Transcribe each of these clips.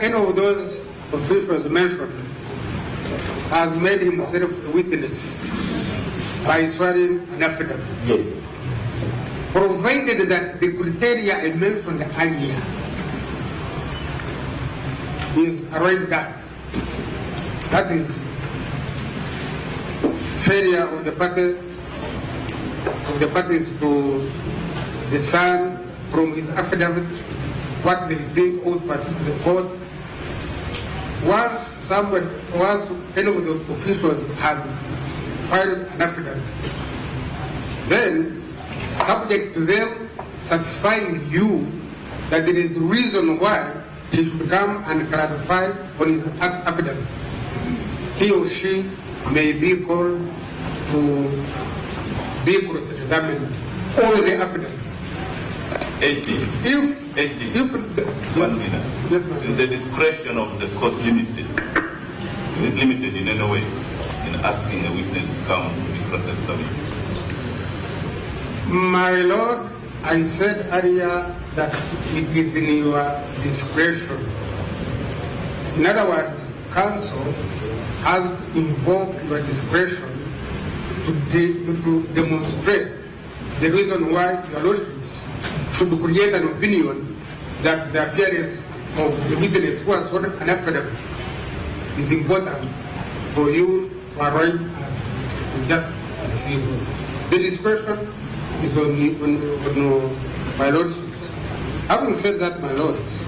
any of those officials mentioned has made himself a witness by swearing an affidavit. Yes. Provided that the criteria I mentioned earlier is arrived at. That is failure of the parties to discern from his affidavit what they think would persist in the court. Once any of the officials has filed an affidavit, then subject to them satisfying you that there is reason why he should come and clarify on his affidavit, he or she may be called to be cross-examined over the affidavit. If yes, is the discretion of the court limited? Is it limited in any way in asking a witness to come to be cross-examined? My Lord, I said earlier that it is in your discretion. In other words, counsel has invoked your discretion to demonstrate the reason why your lordships should create an opinion that the appearance of the witness who has sworn an affidavit is important for you to arrive at just decision. The discretion is on my lordships. Having said that, my lords,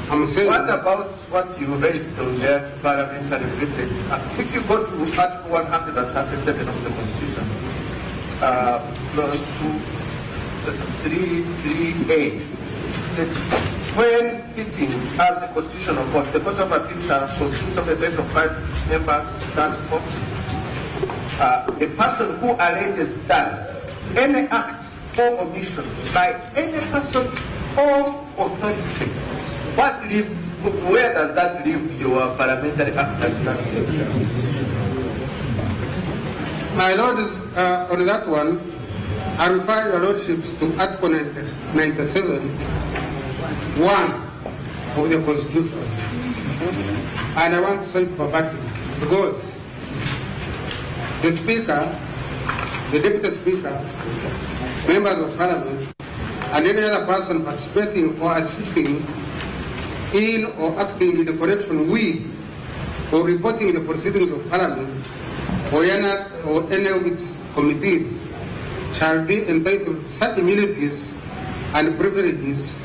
I'm saying... What about what you raised on the parliamentary privilege? If you go to Article 137 of the Constitution, clause 338, when sitting as a constitutional court, the Court of Appeal shall consist of a bench of 5 members, that of a person who alleges that any act or omission by any person or authority. Where does that leave your parliamentary act? My lords, on that one, I refer your lordships to Article 97, 1 of the Constitution. And I want to say it verbatim, because the Speaker, the Deputy Speaker, members of Parliament, and any other person participating or assisting in or acting in connection with or reporting the proceedings of Parliament or any of its committees shall be entitled to such immunities and privileges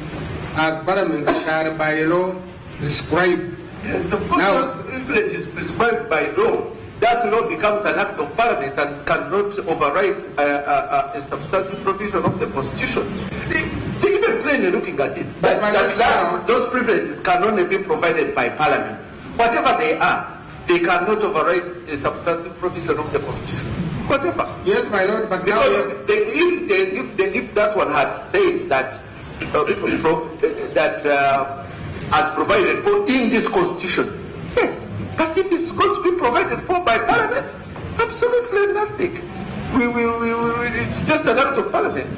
as Parliament shall by law prescribe. Yes, of course, those privileges prescribed by law, that law becomes an act of Parliament and cannot override a substantive provision of the Constitution. They even plainly looking at it, those privileges can only be provided by Parliament. Whatever they are, they cannot override a substantive provision of the Constitution. Whatever. Yes, my lord, but because if that one had said that as provided for in this Constitution, yes, but if it's going to be provided for by Parliament, absolutely nothing. It's just an act of Parliament.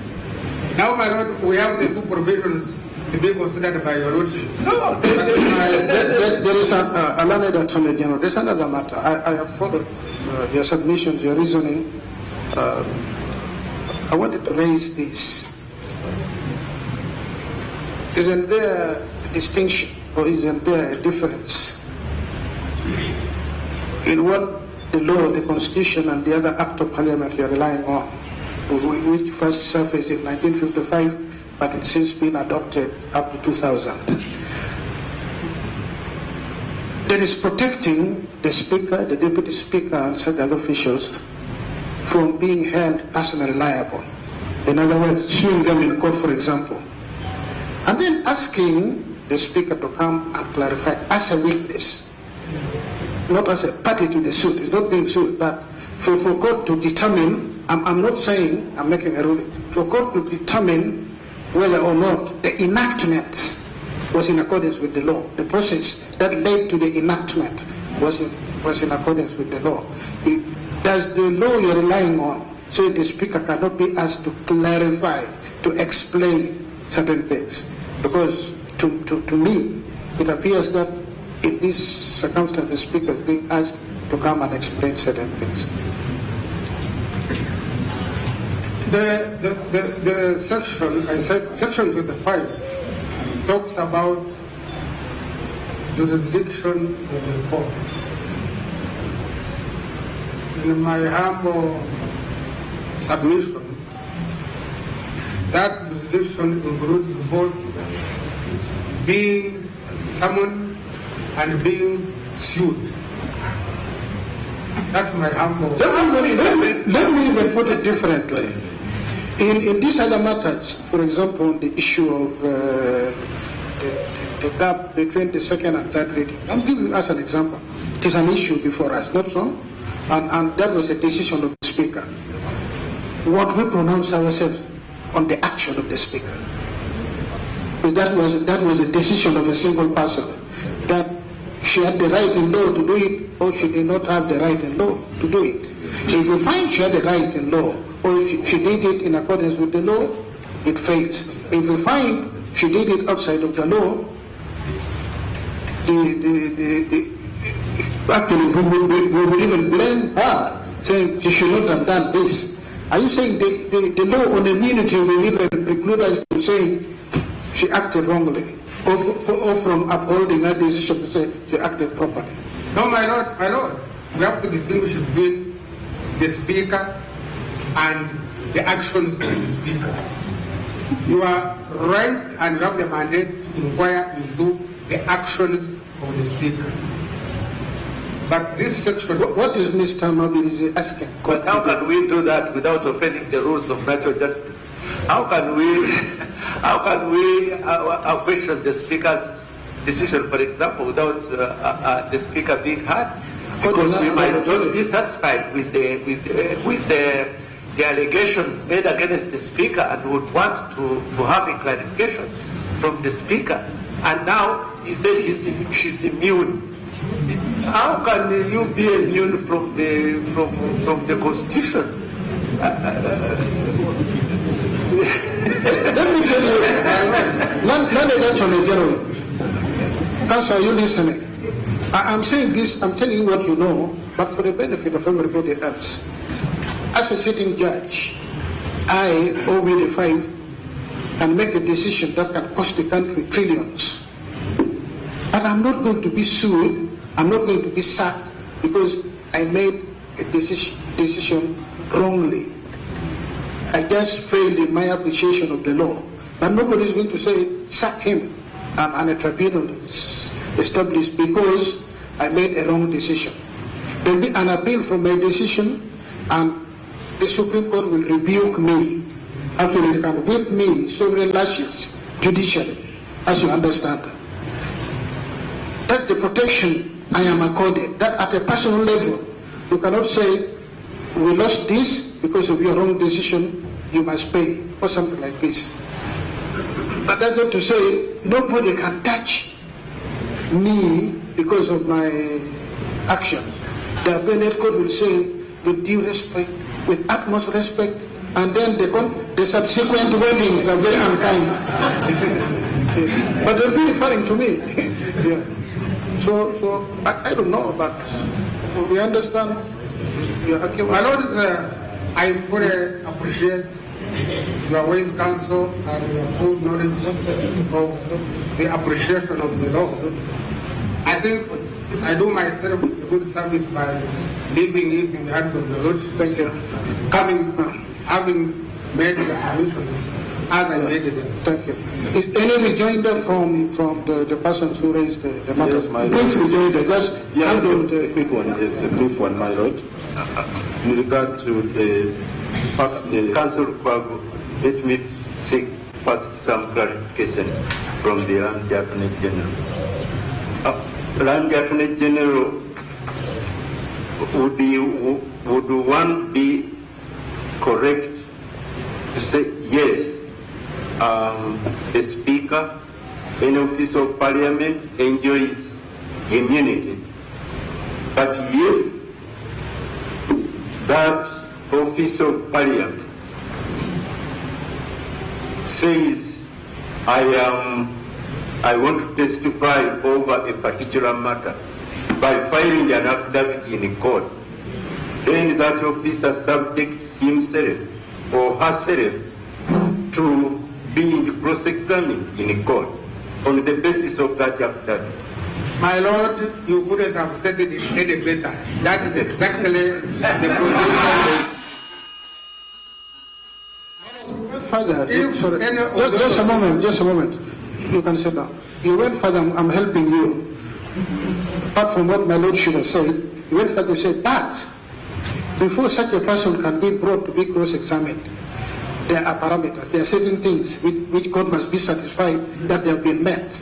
Now, my lord, we have the two provisions to be considered by your lordship. No, there is a learned attorney general. There's another matter. I have followed your submissions, your reasoning. I wanted to raise this. Isn't there a distinction, or isn't there a difference in what the law, the Constitution, and the other act of Parliament you are relying on, which first surfaced in 1955, but it's since been adopted up to 2000? That is protecting the Speaker, the Deputy Speaker, and such other officials from being held personally liable. In other words, suing them in court, for example. And then asking the Speaker to come and clarify as a witness, not as a party to the suit. It's not being sued, but for court to determine, I'm not saying I'm making a ruling, for court to determine whether or not the enactment was in accordance with the law. The process that led to the enactment was in accordance with the law. Does the law you're relying on say the Speaker cannot be asked to clarify, to explain certain things? Because to me, it appears that in this circumstance, the Speaker is being asked to come and explain certain things. The section, I said, section 25 talks about jurisdiction of the court. In my humble submission, that jurisdiction includes both being summoned and being sued. That's my humble. Let me even put it differently. In these other matters, for example, the issue of the gap between the second and third reading, I'm giving us an example. It is an issue before us, not so? And that was a decision of the Speaker. What we pronounce ourselves on the action of the Speaker. Because that was a decision of a single person, that she had the right in law to do it, or she did not have the right in law to do it. If you find she had the right in law, or she did it in accordance with the law, it fails. If you find she did it outside of the law, actually we would even blame her, saying she should not have done this. Are you saying the law on immunity will even preclude us from saying she acted wrongly, or from upholding her decision to say she acted properly? No, my lord, we have to distinguish between the Speaker and the actions of the Speaker. You are right, and you have the mandate to inquire into the actions of the Speaker. But this section... What is Mr. Mbale asking? But how can we do that without offending the rules of natural justice? How can we question the Speaker's decision, for example, without the Speaker being heard? Because we might not be satisfied with the allegations made against the Speaker and would want to have a clarification from the Speaker. And now he said she's immune. How can you be immune from the Constitution? Let me tell you, non-electoral general. Council, are you listening? I'm saying this, I'm telling you what you know, but for the benefit of everybody else. As a sitting judge, I, OB5, can make a decision that can cost the country trillions. But I'm not going to be sued, I'm not going to be sacked because I made a decision wrongly. I just failed in my appreciation of the law. But nobody is going to say, sack him, and a tribunal is established because I made a wrong decision. There will be an appeal for my decision, and the Supreme Court will rebuke me. Actually, they can whip me several lashes judicially, as you understand. That's the protection I am accorded. That at a personal level, you cannot say, we lost this because of your wrong decision, you must pay, or something like this. But that's not to say nobody can touch me because of my action. The appellate court will say, with due respect, with utmost respect, and then the subsequent wordings are very unkind. But they'll be referring to me. Yeah. So I don't know, but we understand. My Lord, I fully appreciate your wise counsel and your full knowledge of the appreciation of the law. I think I do myself a good service by leaving it in the hands of the Lord. Thank you. Having made the solutions as I made them. Thank you. Any rejoinder from the persons who raised the matter? Yes, my Brief rejoinder, just a quick one. Yes, a brief one, my lord. In regard to the first, Council Kwago, let me seek first some clarification from the Land Attorney General. Land Attorney General, would one be correct to say yes? The Speaker, in office of Parliament, enjoys immunity, but if that office of Parliament says, I am I want to testify over a particular matter by filing an affidavit in court, then that officer subjects himself or herself to being cross-examined in court on the basis of that affidavit. My Lord, you couldn't have stated it any better. That is exactly the position. Father, just a moment. You can sit down. You went further, I'm helping you. Apart from what my Lord should have said, you went further to say, but before such a person can be brought to be cross-examined, there are parameters, there are certain things which God must be satisfied that they have been met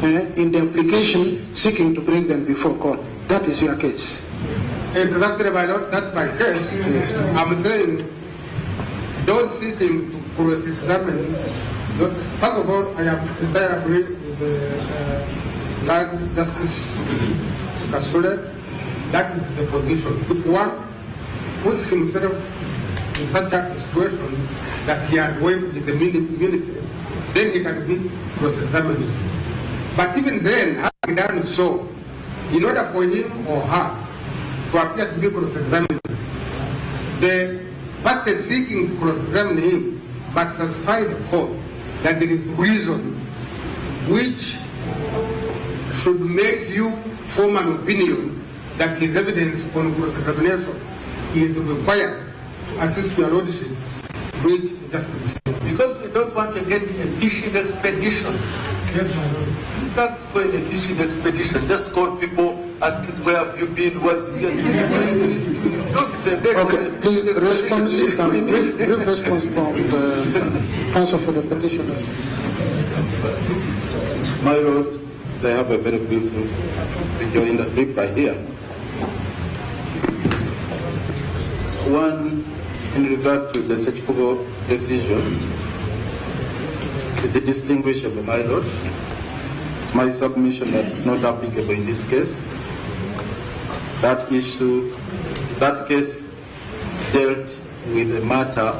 in the application seeking to bring them before court. That is your case. Exactly, my Lord, that's my case. Yes. I'm saying those seeking to cross-examine, first of all, I agree with the Lord Justice Kasule. That is the position. If one puts himself in such a situation that he has waived his immunity, then he can be cross-examined. But even then, having done so, in order for him or her to appear to be cross-examined, the party seeking to cross-examine him must satisfy the court that there is reason which should make you form an opinion that his evidence on cross-examination is required to assist your lordship's reach justice. Because we don't want to get a fishing expedition. Yes, my lord. That's going a fishing expedition. Just call people, ask where have you been, what is your Okay, please respond, brief response from the counsel for the petitioner. My Lord, I have a very brief reply here. One, in regard to the Sechikubo decision, is distinguishable, my Lord. It's my submission that it's not applicable in this case. That case dealt with a matter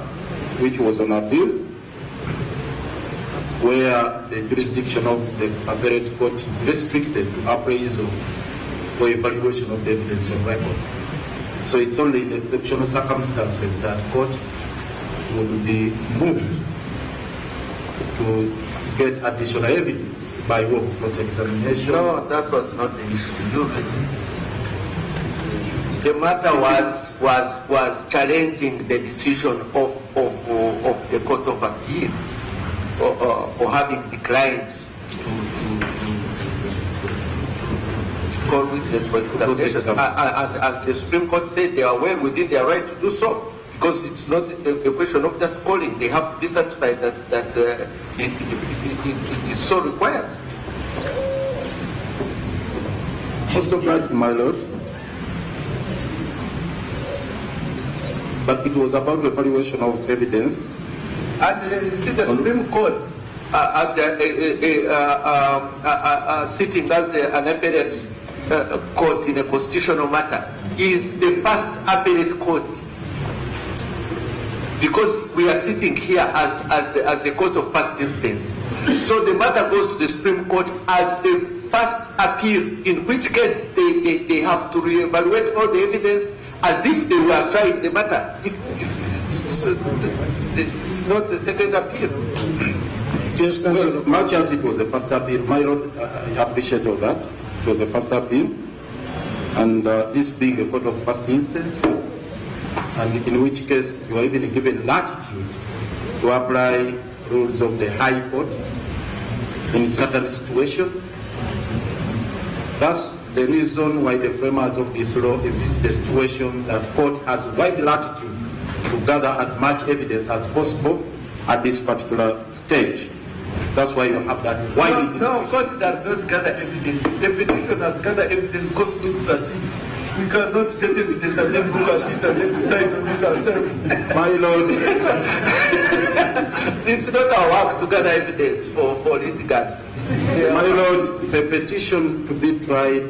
which was on appeal, where the jurisdiction of the appellate court is restricted to appraisal or evaluation of the evidence of record. So it's only in exceptional circumstances that court will be moved to get additional evidence by way of cross-examination. No, that was not the issue. The matter was challenging the decision of the Court of Appeal for having declined to call witness for examination. And the Supreme Court said they are well within their right to do so, because it's not a question of just calling. They have to be satisfied that it is so required. Most of that, my Lord. But it was about the evaluation of evidence. And you see the Supreme Court as sitting as an appellate court in a constitutional matter is the first appellate court, because we are sitting here as a court of first instance. So the matter goes to the Supreme Court as the first appeal, in which case they have to reevaluate all the evidence as if they were trying the matter. It's not the second appeal. Well, much as it was a first appeal, my Lord, I appreciate all that. It was a first appeal, and this being a court of first instance, and in which case you are even given latitude to apply rules of the High Court in certain situations. That's the reason why the framers of this law envisage the situation that court has wide latitude to gather as much evidence as possible at this particular stage. That's why you have that wide. No, court does not gather evidence. The petitioner has gathered evidence, court looks at it. We cannot get evidence and then look at it and then decide on it ourselves. My Lord, it's not our work to gather evidence for litigants. my Lord, the petition to be tried,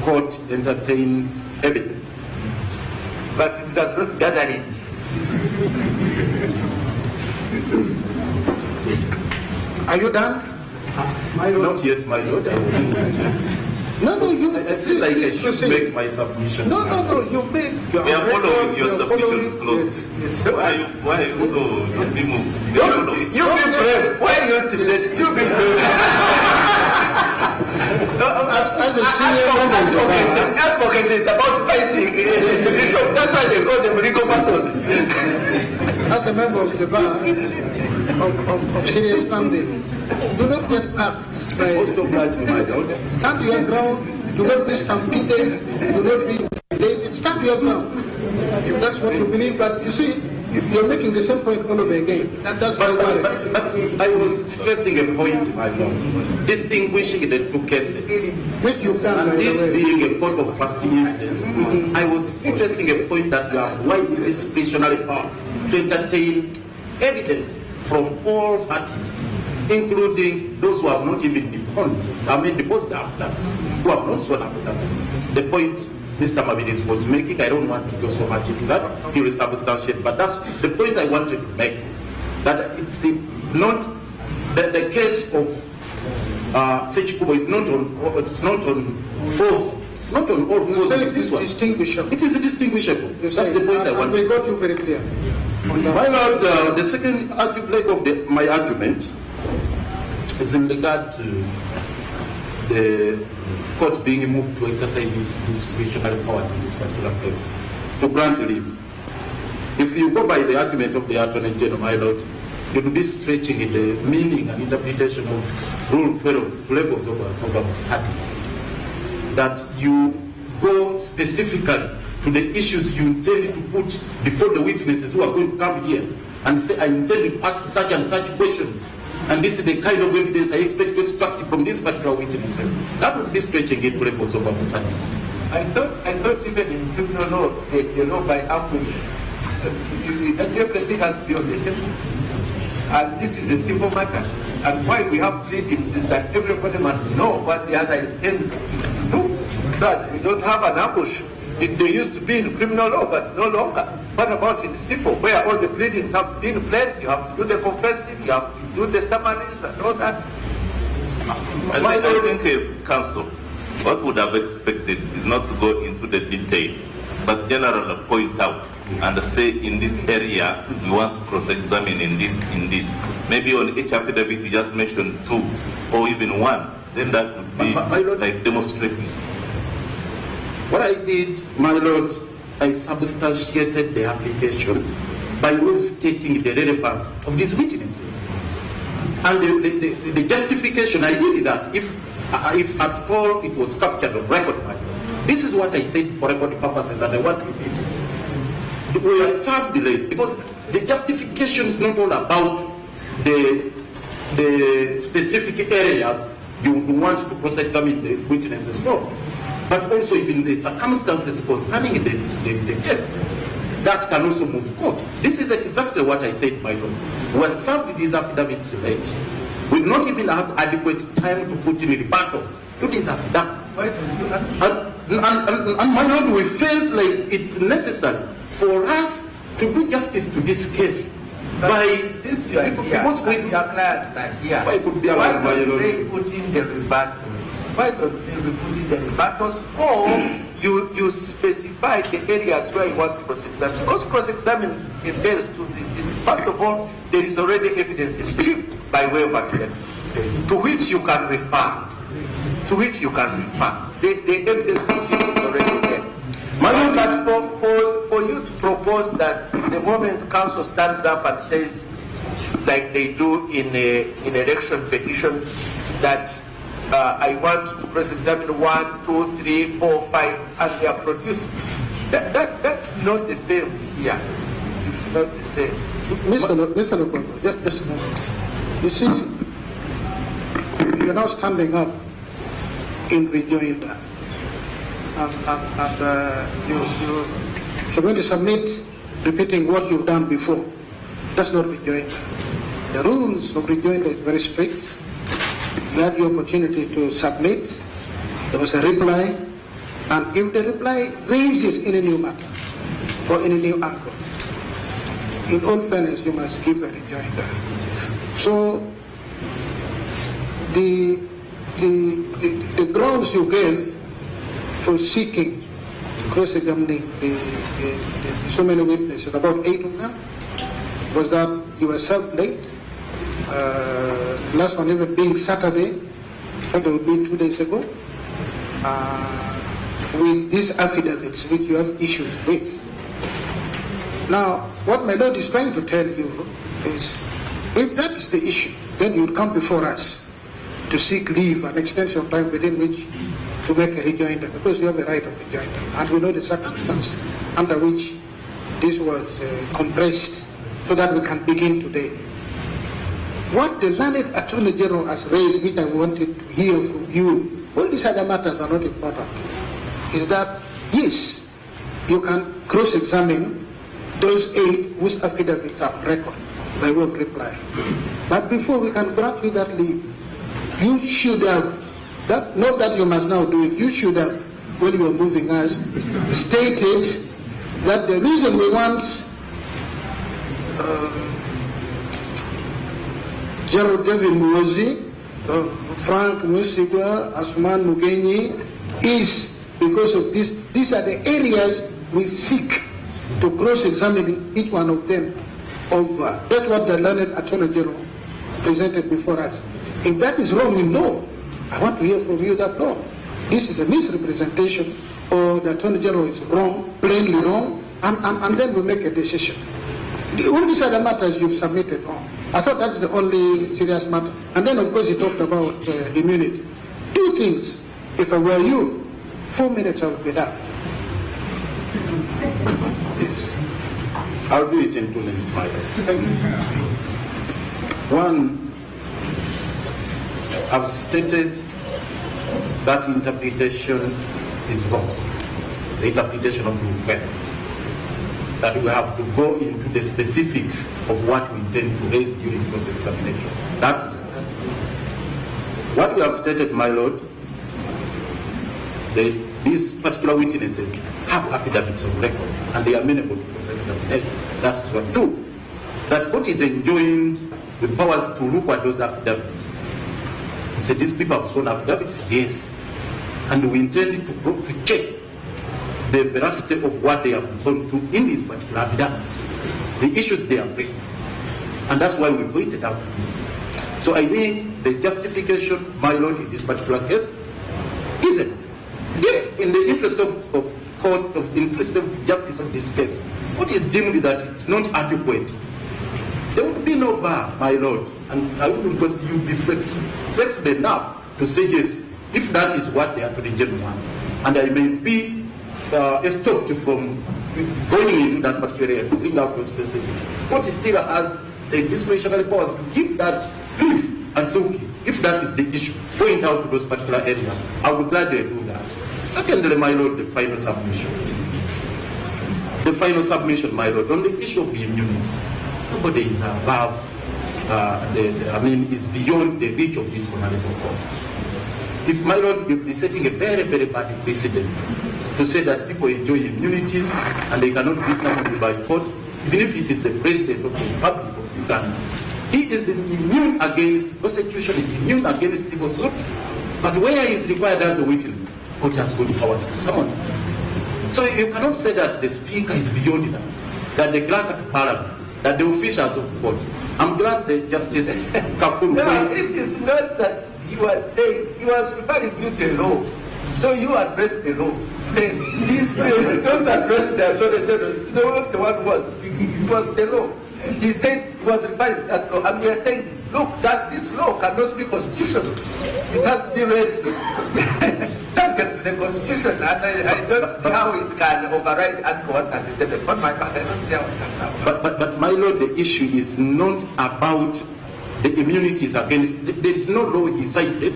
court entertains evidence, but it does not gather it. Are you done? Not yet, my Lord. I feel like I should make my submission. No, you make. We are following your submissions closely. Why are you so removed? You be brave. Why are you today? You be brave. As a senior member, advocacy is about fighting. That's why they call them legal battles. as a member of the bar of serious standing, do not get up by stand your ground, do not be stampeded, do not be intimidated, stand your ground. If that's what you believe, but you see, you're making the same point all over again. That's why I was stressing a point, my Lord, distinguishing the two cases. Which you've done, and this being a court of first instance, I was stressing a point that you have widely discretionary power to entertain evidence from all parties, including those who have not even deposed after, who have not sworn after. The point Mr. Mavidis was making, I don't want to go so much into that, he will substantiate, but that's the point I wanted to make, that it's not, that the case of Sechikubo is not on force, it's not on all force. This one. Distinguishable. It is distinguishable. That's the point I wanted. We got you very clear. My Lord, the second leg of my argument is in regard to the court being moved to exercise its discretionary powers in this particular case, to grant leave. If you go by the argument of the Attorney General, my Lord, it will be stretching in the meaning and interpretation of Rule 12 levels of absurdity. That you go specifically to the issues you intend to put before the witnesses who are going to come here and say, I intend to ask such and such questions, and this is the kind of evidence I expect to extract from these particular witnesses. That would be stretching it to levels of absurdity. I thought even in criminal law, by ambush, everything has to be on the table. As this is a simple matter, and why we have pleadings is that everybody must know what the other intends to do, so that we don't have an ambush. They used to be in criminal law, but no longer. What about in civil, where all the pleadings have to be in place? You have to do the confessing, you have to do the summaries and all that. I think counsel, what would have expected is not to go into the details, but generally point out and say, in this area, we want to cross-examine in this. Maybe on each affidavit you just mention 2 or even 1, then that would be like demonstrating. What I did, my Lord, I substantiated the application by way of stating the relevance of these witnesses. And the justification I did that if at all it was captured on record, this is what I said for record purposes, and I want to repeat. We are served late because the justification is not all about the specific areas you want to cross-examine the witnesses for, but also even the circumstances concerning the case that can also move court. This is exactly what I said, my Lord. We are served these affidavits late. We do not even have adequate time to put in rebuttals to these affidavits. And my Lord, we felt like it's necessary for us to do justice to this case. Since you are here, because your clients are here, why don't they put in the rebuttals? Why don't they put in the rebuttals? Or you specify the areas where you want to cross-examine. Because cross-examine entails to this. First of all, there is already evidence in chief by way of affidavit, to which you can refer. The evidence in chief is already there. But for you to propose that the moment counsel stands up and says, like they do in election petitions, that I want to cross-examine 1, 2, 3, 4, 5, and they are produced. That's not the same here. It's not the same. Mr. Lokondo, just a moment. You see, you're now standing up in rejoinder. And you're going to submit repeating what you've done before. That's not rejoinder. The rules of rejoinder is very strict. You had the opportunity to submit. There was a reply. And if the reply raises any new matter or any new angle, in all fairness, you must give a rejoinder. So, the grounds you gave for seeking cross-examining so many witnesses, about 8 of them, was that you were served late. Last one even being Saturday, that would be 2 days ago, with these affidavits which you have issues with. Now, what my Lord is trying to tell you is, if that is the issue, then you would come before us to seek leave, an extension of time within which to make a rejoinder, because you have a right of rejoinder, and we know the circumstance under which this was compressed so that we can begin today. What the learned Attorney General has raised, which I wanted to hear from you, all these other matters are not important, is that, yes, you can cross-examine those 8 whose affidavits are on record by way of reply. But before we can grant you that leave, you should have, not that you must now do it, you should have, when you were moving us, stated that the reason we want Gerald David Muozi, Frank Musiga, Asman Mugenyi, is because of this. These are the areas we seek to cross-examine each one of them over. That's what the learned Attorney General presented before us. If that is wrong, we know. I want to hear from you that no, this is a misrepresentation, or the Attorney General is wrong, plainly wrong, and then we make a decision. All these other matters you've submitted on. I thought that's the only serious matter. And then, of course, he talked about immunity. 2 things. If I were you, 4 minutes I would be done. Yes. I'll do it in 2 minutes, my lord. Thank you. One, I've stated that interpretation is wrong. The interpretation of the web. That we have to go into the specifics of what we intend to raise during cross-examination. That is what we have stated, my lord. These particular witnesses have affidavits of record, and they are amenable to cross-examination. That's what. 2, that what is enjoined the powers to look at those affidavits. He said, these people have sworn affidavits, yes, and we intend to check the veracity of what they have gone to in these particular affidavits, the issues they have raised. And that's why we pointed out this. So I think the justification, my lord, in this particular case, isn't. If in the interest of court, of interest of justice of this case, what is deemed that it's not adequate, there would be no bar, my lord. And I would request you be flexible enough to say yes, if that is what the Attorney General wants. And I may be stopped from going into that particular area to bring out those specifics. What still has the discretionary powers to give that brief and say, okay, if that is the issue, point out to those particular areas. I would gladly do that. Secondly, my lord, the final submission. The final submission, my lord, on the issue of immunity. Nobody is above, is beyond the reach of this honorable court. If my lord will be setting a very, very bad precedent to say that people enjoy immunities and they cannot be summoned by court, even if it is the president of the Republic of Uganda. He is immune against prosecution, is immune against civil suits, but where he is required as a witness, court has got powers to summon him. So you cannot say that the speaker is beyond that, that the clerk of parliament, that the officials of the court. I'm glad that Justice Kapun. No, it is not that he was saying, he was referring you to the law. So you address the law, saying, these people don't address the Attorney General. It's not the one who was speaking, it was the law. He said he was referring to that law, and we are saying, look, that this law cannot be constitutional. It has to be read subject to the Constitution, and I don't see how it can override Article 137. On my part, I don't see how it can happen. But my lord, the issue is not about the immunities against. There is no law he cited.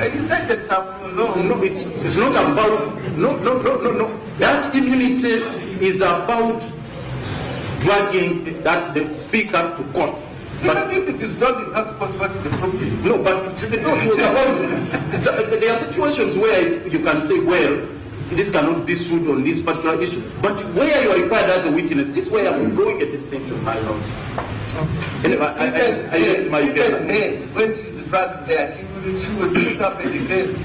He cited some law. No, it's not about. No. That immunity is about dragging that the speaker to court. But if it is dragging out to court, what's the problem? No, but it was about. There are situations where you can say, well, this cannot be sued on this particular issue. But where you are required as a witness, this way I'm drawing a distinction, my lord. When she's back there, she will pick up a defense.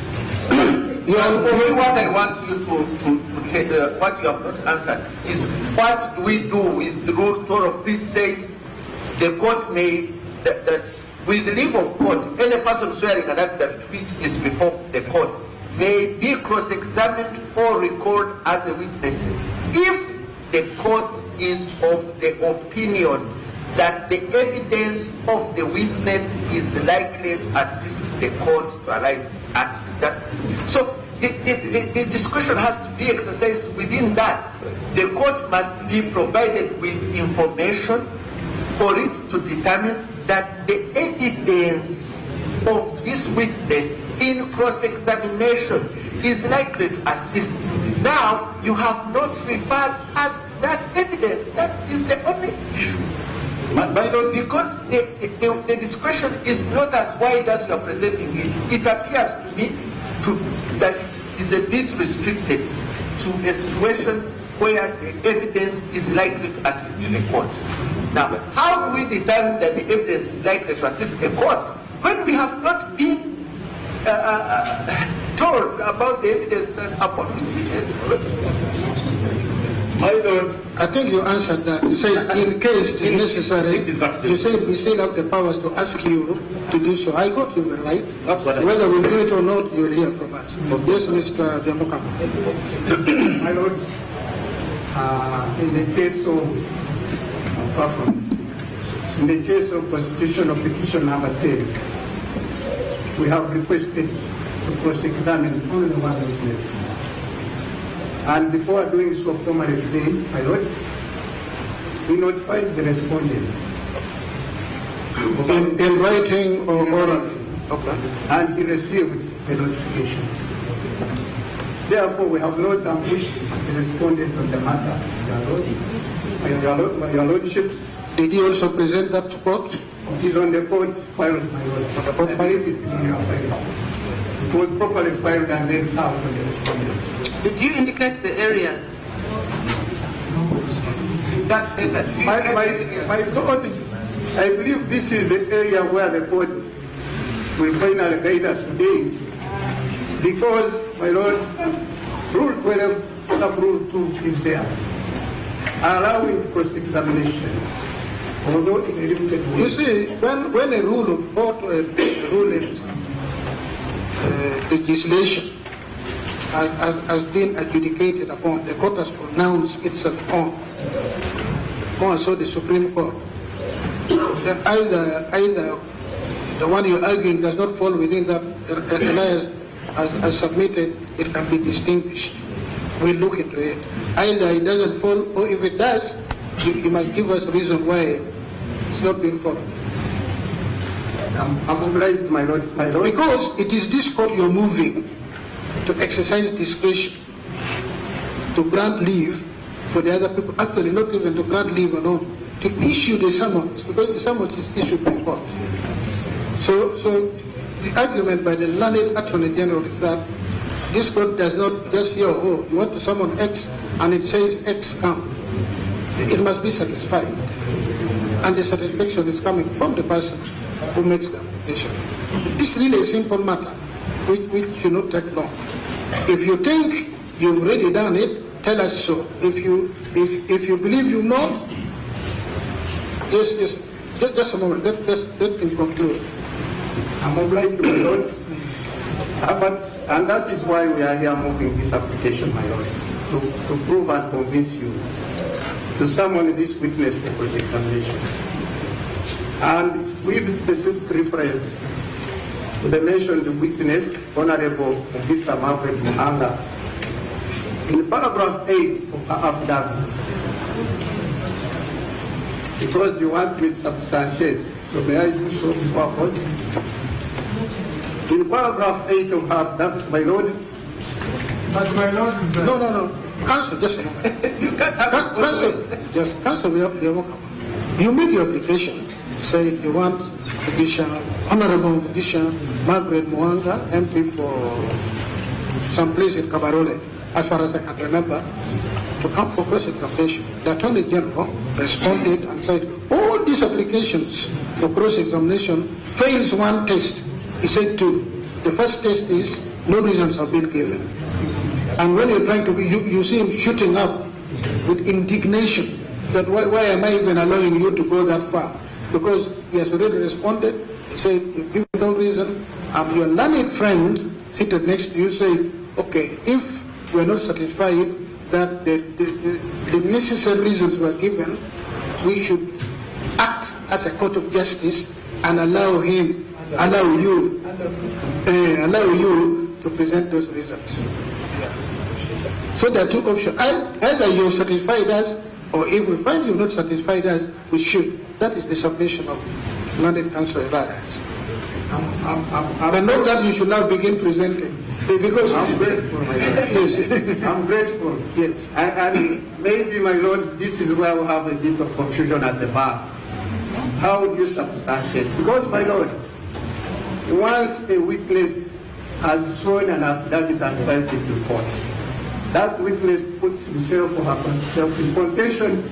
What I want you to take, what you have not answered, is what do we do with the rule 12 which says the court may, that with the leave of court, any person swearing an affidavit which is before the court may be cross-examined or recalled as a witness if the court is of the opinion that the evidence of the witness is likely to assist the court to arrive at justice. So the discussion has to be exercised within that. The court must be provided with information for it to determine that the evidence of this witness in cross-examination is likely to assist. Now, you have not referred us to that evidence. That is the only issue. Because the discretion is not as wide as you are presenting it, it appears to me that it is a bit restricted to a situation where the evidence is likely to assist in the court. Now, how do we determine that the evidence is likely to assist the court when we have not been told about the evidence that upon which it is? My Lord, I think you answered that. You said in case it is necessary, you said we still have the powers to ask you to do so. I got you right. That's what whether we do it or not, you will hear from us. Yes, Mr. Demokama. My Lord, in the case of Constitutional Petition number 10, we have requested to cross-examine only one witness. And before doing so formally today, my lords, we notified the respondent. In writing or orally? Okay. And he received the notification. Therefore, we have not ambushed the respondent on the matter. Your Lordship. Did he also present that to court? It is on the court file, my lord. It was properly filed and then served to the respondent. Did you indicate the areas? My lord, I believe this is the area where the court will finally guide us today. Because, my lord, Rule 12, Sub-Rule 2 is there, allowing cross-examination. Although in a limited way. You see, when a rule of court or a rule in legislation has been adjudicated upon, the court has pronounced itself on, more so the Supreme Court, then either the one you're arguing does not fall within that as submitted, it can be distinguished. We'll look into it. Either it doesn't fall, or if it does, you must give us a reason why it's not being followed. I'm obliged, my lord. Because it is this court you're moving to exercise discretion, to grant leave for the other people, actually not even to grant leave alone, to issue the summons, because the summons is issued by court. So the argument by the learned Attorney General is that this court does not just hear, oh, you want to summon X and it says X come. It must be satisfied. And the satisfaction is coming from the person who makes the application. It's really a simple matter, which should not take long. If you think you've already done it, tell us so. If you believe you've not, just a moment, let him conclude. I'm obliged, my lords. And that is why we are here moving this application, my lords, to prove and convince you to summon this witness for cross-examination. And with specific reference to the mentioned witness, Honorable Mr. Margaret Muhanga, in paragraph 8 of the affidavit, because you want me to substantiate, so may I do so before court? In paragraph 8 of her affidavit, my lords. But my lords. No. Counsel, just a moment. You can't have Counsel, you made your application, say you want Petitioner, Honorable Petitioner Margaret Muhanga, MP for some place in Kabarole, as far as I can remember, to come for cross-examination. The Attorney General responded and said, all these applications for cross-examination fails one test. He said two. The first test is no reasons have been given. And when you're trying to be, you see him shooting up with indignation that why am I even allowing you to go that far? Because he has already responded. He said, you give no reason. Your learned friend seated next to you say, okay, if we're not satisfied that the necessary reasons were given, we should act as a court of justice and allow you to present those reasons. So there are two options. Either you're satisfied us, or if we find you not satisfied us, we should. That is the submission of London Council Alliance. But not that you should now begin presenting. Because I'm grateful, my lord. Yes. I'm grateful. Yes. And maybe, my lord, this is where we have a bit of confusion at the bar. How do you substantiate? Because, my lord, once a witness has sworn an affidavit and filed it in court, that witness puts himself or herself in contention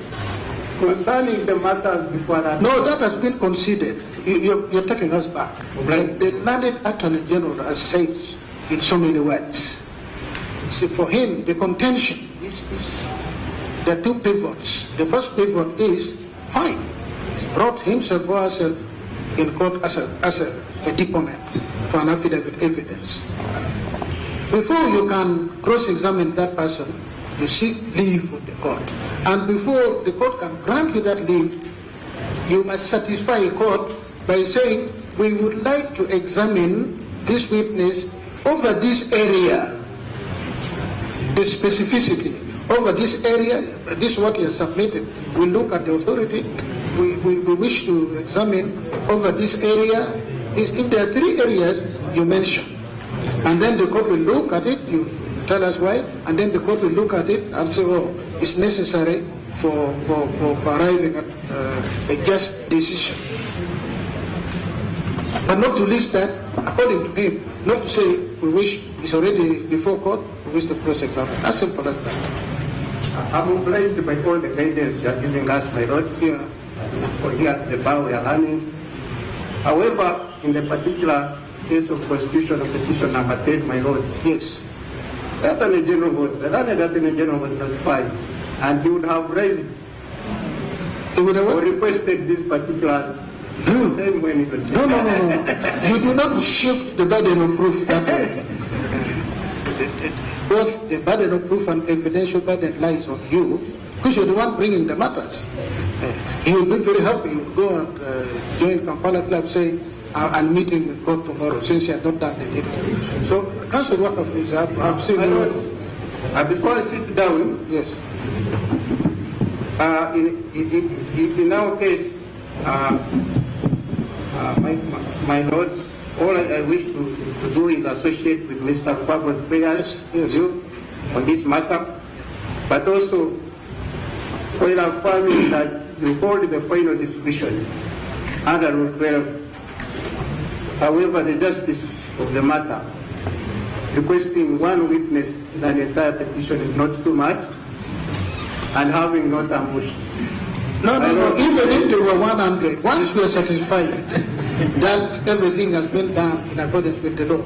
concerning the matters before that. No, that has been conceded. You're taking us back. Right. The learned Attorney General has said in so many words. See, for him, the contention is there are two pivots. The first pivot is fine. He's brought himself or herself in court as a deponent for an affidavit evidence. Before you can cross-examine that person, you seek leave of the court. And before the court can grant you that leave, you must satisfy a court by saying, we would like to examine this witness over this area, the specificity, over this area, this is what he has submitted. We look at the authority, we wish to examine over this area. If there are three areas you mentioned, and then the court will look at it, you tell us why, and then the court will look at it and say, oh, it's necessary for arriving at a just decision. But not to list that, according to him, not to say, we wish, it's already before court, we wish to cross-examine. As simple as that. I'm obliged by all the guidance you are giving us, my lord. Yeah. For here at the bar we are learning. However, in the particular case of constitutional petition number 10, my lord, Yes. the Attorney General was notified, and he would have raised or requested these particulars. No. When it was No. You do not shift the burden of proof that way. Both the burden of proof and evidential burden lies on you, because you're the one bringing the matters. He will be very happy. He will go and join Kampala Club, say, I'll meet him in court tomorrow, since he has not done anything. So, Council Work Office, I've seen you. Before I sit down, Yes. in our case, my lords, all I wish to do is associate with Mr. Kwago's prayers on this matter, but also while affirming that you hold the final decision under Rule 12. However, the justice of the matter, requesting one witness in an entire petition is not too much, and having not ambushed. No. Even if there were 100, once we are satisfied that everything has been done in accordance with the law,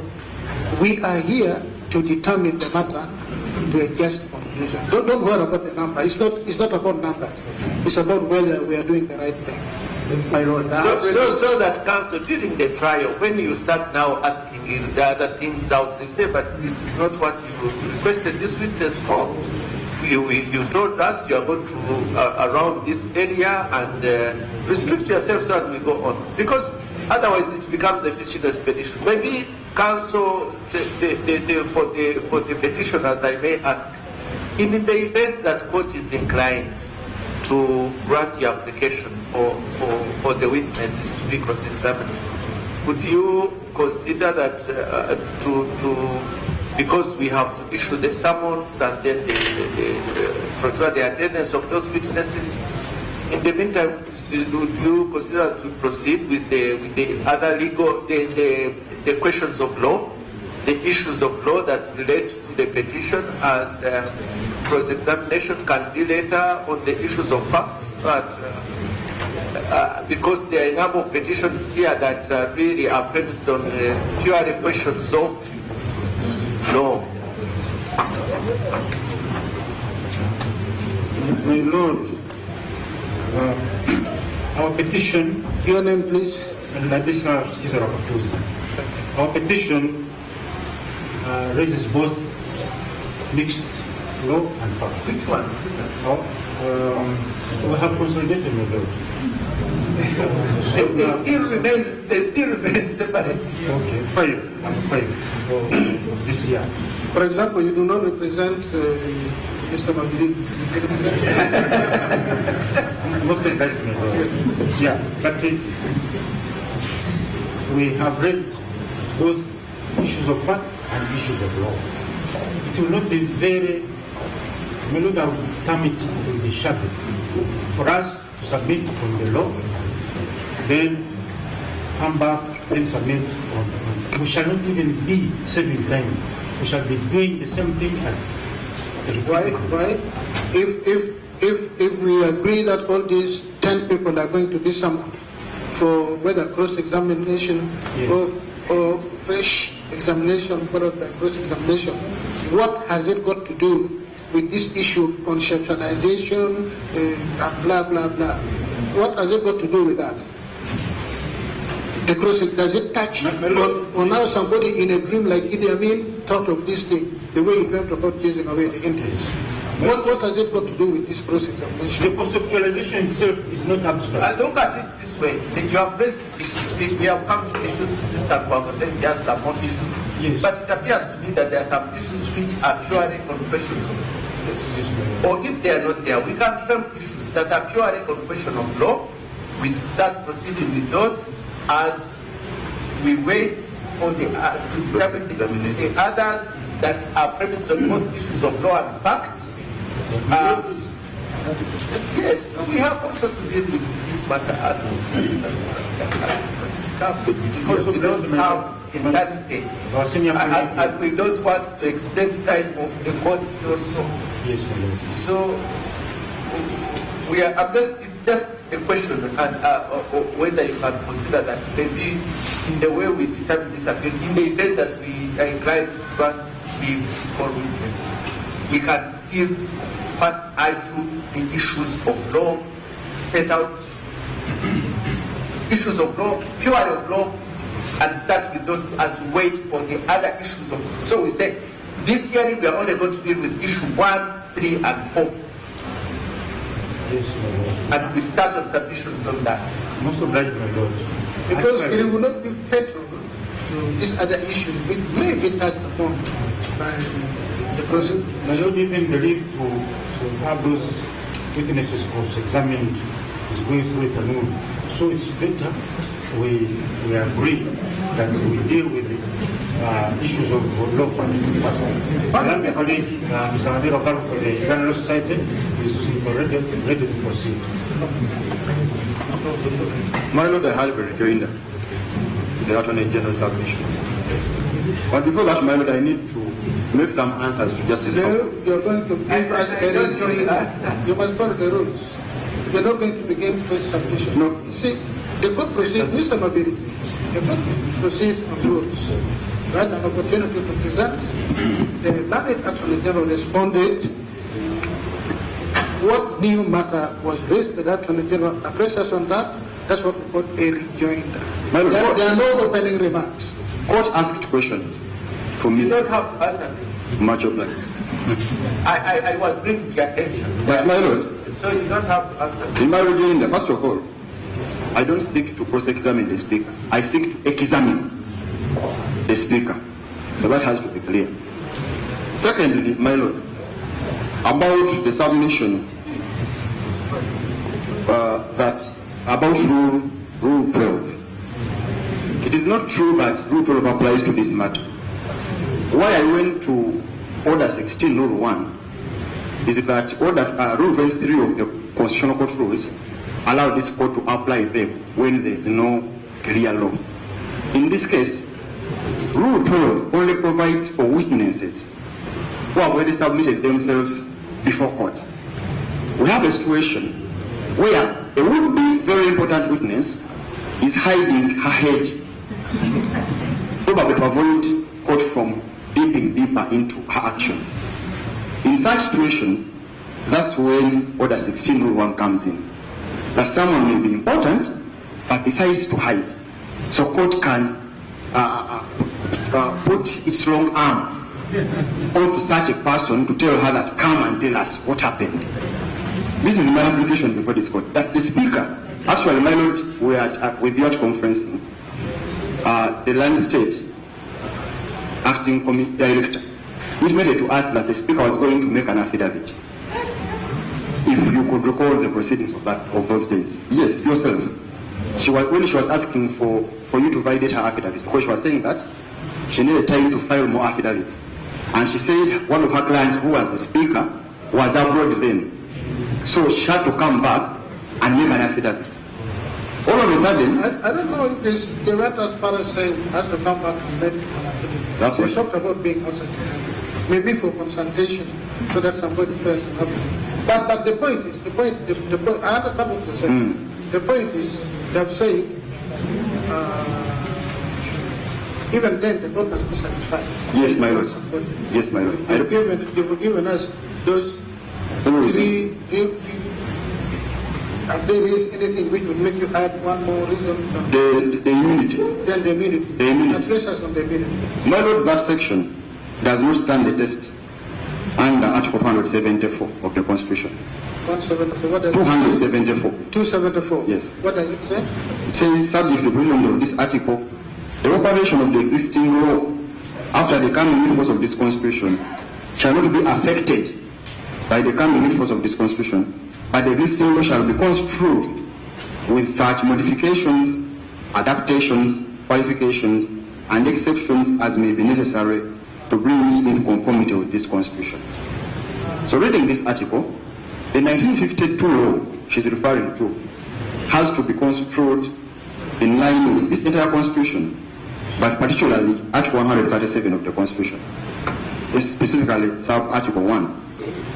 we are here to determine the matter to a just conclusion. Don't worry about the number. It's not about numbers. It's about whether we are doing the right thing. My Lord, So that counsel, during the trial, when you start now asking the other things out, you say, but this is not what you requested this witness for. You told us you are going to around this area and restrict yourself so that we go on. Because otherwise it becomes a fishing expedition. Maybe counsel, for the petitioners, I may ask, in the event that court is inclined to grant the application for the witnesses to be cross-examined, would you consider that because we have to issue the summons and then procure the attendance of those witnesses, in the meantime, would you consider to proceed with the other legal, the questions of law, the issues of law that relate to the petition, and cross-examination can be later on the issues of fact? because there are a number of petitions here that really are premised on purely questions of law. My Lord, our petition. Your name, please. And additional our petition raises both mixed law and fact. Which one? We have consolidated, my Lord. They still remain separate. Okay, five this year. For example, you do not represent Mr. Mbale. Most of that, my Lord. Yeah, but we have raised both issues of fact and issues of law. It will not be very, my Lord, I will term it will be shabby for us to submit on the law, then come back, then submit on. We shall not even be saving time. We shall be doing the same thing. Why? If we agree that all these 10 people are going to be summoned for whether cross-examination or fresh examination followed by cross-examination, what has it got to do with this issue of conceptualization and blah, blah, blah? What has it got to do with that? Does it touch on how somebody in a dream like Idi Amin thought of this thing, the way he dreamt about chasing away the Indians? What has it got to do with this cross-examination? The conceptualization itself is not abstract. I look at it this way. You have raised issues. We have come to issues. Mr. Kwame says he has some more issues. Yes. But it appears to me that there are some issues which are purely on questions of law. Or if they are not there, we can frame issues that are purely on question of law. We start proceeding with those as we wait for the others that are premised on both issues of law and fact. Yes, so we have also to deal with this matter as because we don't have eternity, and we don't want to extend time of the court also. Yes, so we are, it's just a question, and whether you can consider that maybe in the way we determine this appeal, in the event that we are inclined to grant leave for witnesses, we can still first argue the issues of law, set out issues of law, purely of law, and start with those as we wait for the other issues of. So we say this hearing we are only going to deal with issue 1, 3, and 4. Yes, my Lord. And we start on submissions on that. Most obliged, my Lord. Because it will not be fatal to these other issues which may be touched upon by the process. I don't even believe to have those witnesses cross-examined is going through it alone. So it's better we agree that we deal with the issues of law first. My colleague, Mr. Mbale for the General Society, is ready to proceed. My Lord, I have a rejoinder to the Attorney General's submission. But before that, my Lord, I need to make some answers to Justice. You're going to give us a rejoinder. You must follow the rules. You're not going to begin first submission. No. You see, the court proceeds, Mr. Mbale, the court proceeds on rules. You had an opportunity to present. The learned Attorney General responded. What new matter was raised by the Attorney General? Address us on that. That's what we call a rejoinder. There are no opening remarks. Court asked questions from me. You don't have to answer. Much obliged. I was bringing your attention. But my Lord, so you don't have to answer. in my rejoinder, first of all, I don't seek to cross-examine the Speaker. I seek to examine the Speaker. So that has to be clear. Secondly, my Lord, about the submission about Rule 12. It is not true that Rule 12 applies to this matter. Why I went to Order 16, Rule 1, is that Rule 23 of the Constitutional Court rules allow this court to apply them when there is no clear law. In this case, Rule 12 only provides for witnesses who have already submitted themselves before court. We have a situation where a would-be very important witness is hiding her head, probably to avoid court from dipping deeper into her actions. In such situations, that's when Order 16 Rule 1 comes in. That someone may be important, but decides to hide. So court can put its long arm onto such a person to tell her that, come and tell us what happened. This is my application before this court. That the speaker, actually, my lord, we are with you at conferencing, the land state acting committee director intimated to us that the speaker was going to make an affidavit. If you could recall the proceedings of those days. Yes, yourself. When she was asking for you to validate her affidavit, because she was saying that she needed time to file more affidavits. And she said one of her clients, who was the speaker, was abroad then. So she had to come back and make an affidavit. All of a sudden... I don't know if they went as far as saying has to come back and make an affidavit. That's they what talked about being outside. Maybe for consultation, so that somebody first and happens. But the point is, the point, I understand what you're saying. The point is, they're saying, even then, the court must be satisfied. Yes, my lord. Yes, my lord. They've given us those three. Have they raised anything which would make you add one more reason? The immunity. Then the immunity. The immunity. Address us on the immunity. My lord, that section does not stand the test under Article 274 of the Constitution. 174. What does 274. 274. Yes. What does it say? It says, subject to the provision of this article, the operation of the existing law after the coming into force of this Constitution shall not be affected by the coming into force of this Constitution, but the existing law shall be construed with such modifications, adaptations, qualifications, and exceptions as may be necessary to bring it into conformity with this Constitution. So reading this article, the 1952 law she's referring to has to be construed in line with this entire Constitution, but particularly Article 137 of the Constitution, specifically sub-Article 1,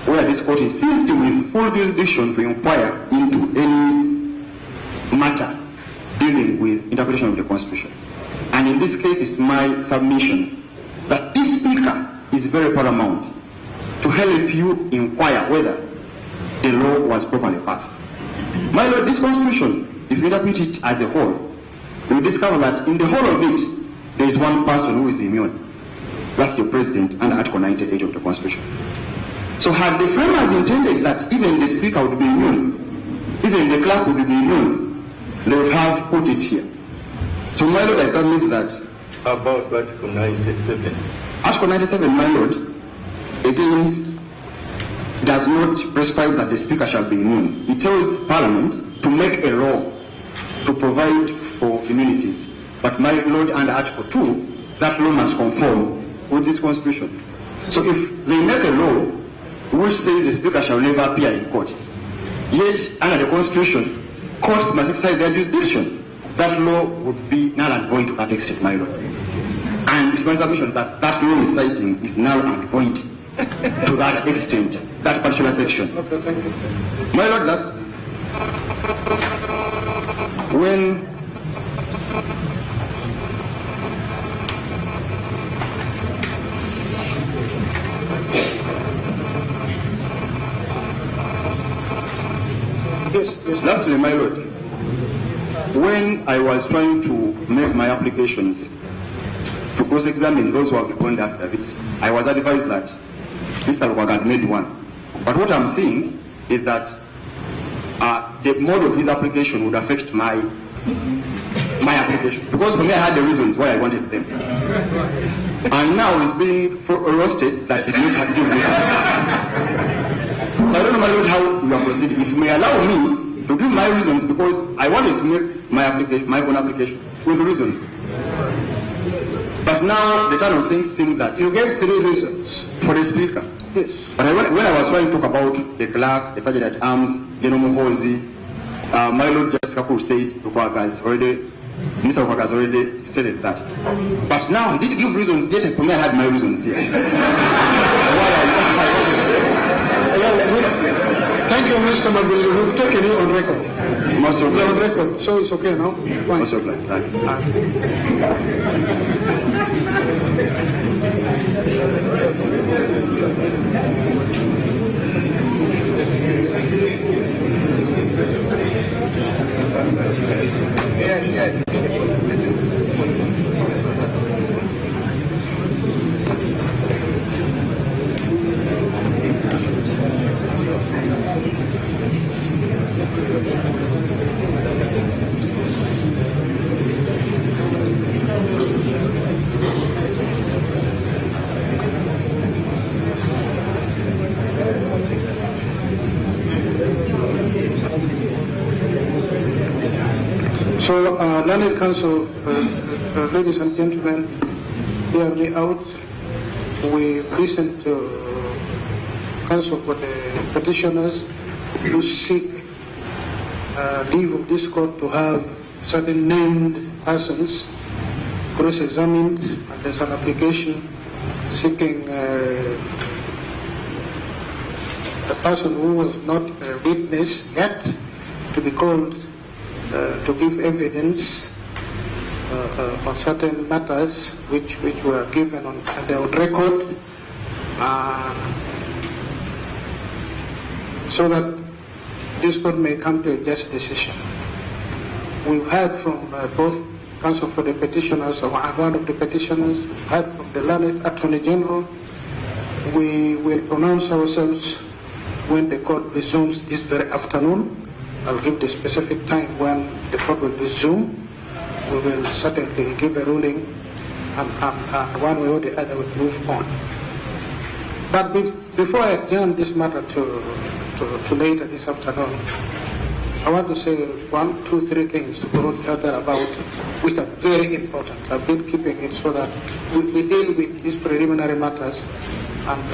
where this court is seized with full jurisdiction to inquire into any matter dealing with interpretation of the Constitution. And in this case, it's my submission that this speaker is very paramount to help you inquire whether the law was properly passed. My lord, this Constitution, if you interpret it as a whole, you will discover that in the whole of it, there is one person who is immune. That's your president under Article 98 of the Constitution. So had the framers intended that even the speaker would be immune, even the clerk would be immune, they would have put it here. So my lord, I submit that. About Article 97. Article 97, my lord, again, does not prescribe that the speaker shall be immune. It tells Parliament to make a law to provide for immunities. But my lord, under Article 2, that law must conform with this Constitution. So if they make a law which says the speaker shall never appear in court, yet under the Constitution, courts must exercise their jurisdiction, that law would be null and void to that extent, my lord. And it's my submission that that law is citing is null and void to that extent, that particular section. Okay, thank you. My lord, that's when Yes. lastly, my lord, when I was trying to make my applications to cross-examine those who have returned affidavits, I was advised that Mr. Lukwago had made one. But what I'm seeing is that the mode of his application would affect my application. Because for me, I had the reasons why I wanted them. And now it's being roasted that he did not have to do this. So I don't know, my lord, how you are proceeding. If you may allow me to give my reasons, because I wanted to make my own application with reasons. But now the turn of things seems that You gave 3 reasons. for the speaker. Yes. But when I was trying to talk about the clerk, the sergeant at arms, General Mohozi, my lord Justice Kakul said Mr. Lukwago has already stated that. But now he did give reasons, yet for me I had my reasons here. Thank you, Mr. Mbale. We've taken you on record. must You're on oblige. record, so it's okay now? Fine. Must oblige. So, learned counsel, ladies and gentlemen, hear me out. We listened to counsel for the petitioners who seek leave of this court to have certain named persons cross-examined, and there's an application seeking a person who was not a witness yet to be called to give evidence on certain matters which were given on the record, so that this court may come to a just decision. We've heard from both counsel for the petitioners, or one of the petitioners, heard from the learned Attorney General. We will pronounce ourselves when the court resumes this very afternoon. I'll give the specific time when the court will resume. We will certainly give a ruling, and one way or the other will move on. But before I adjourn this matter to later this afternoon, I want to say 1, 2, 3 things to go further about, which are very important. I've been keeping it so that we deal with these preliminary matters, and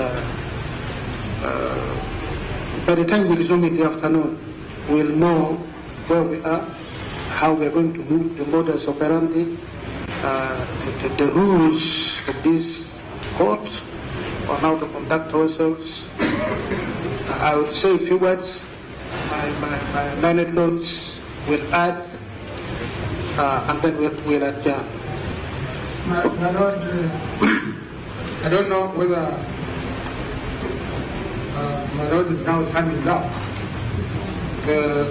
by the time we resume in the afternoon, we'll know where we are, how we're going to move, the modus operandi, the rules of this court, on how to conduct ourselves. I will say a few words. My learned lords will add, and then we'll adjourn. My Lord, I don't know whether my Lord is now summing up the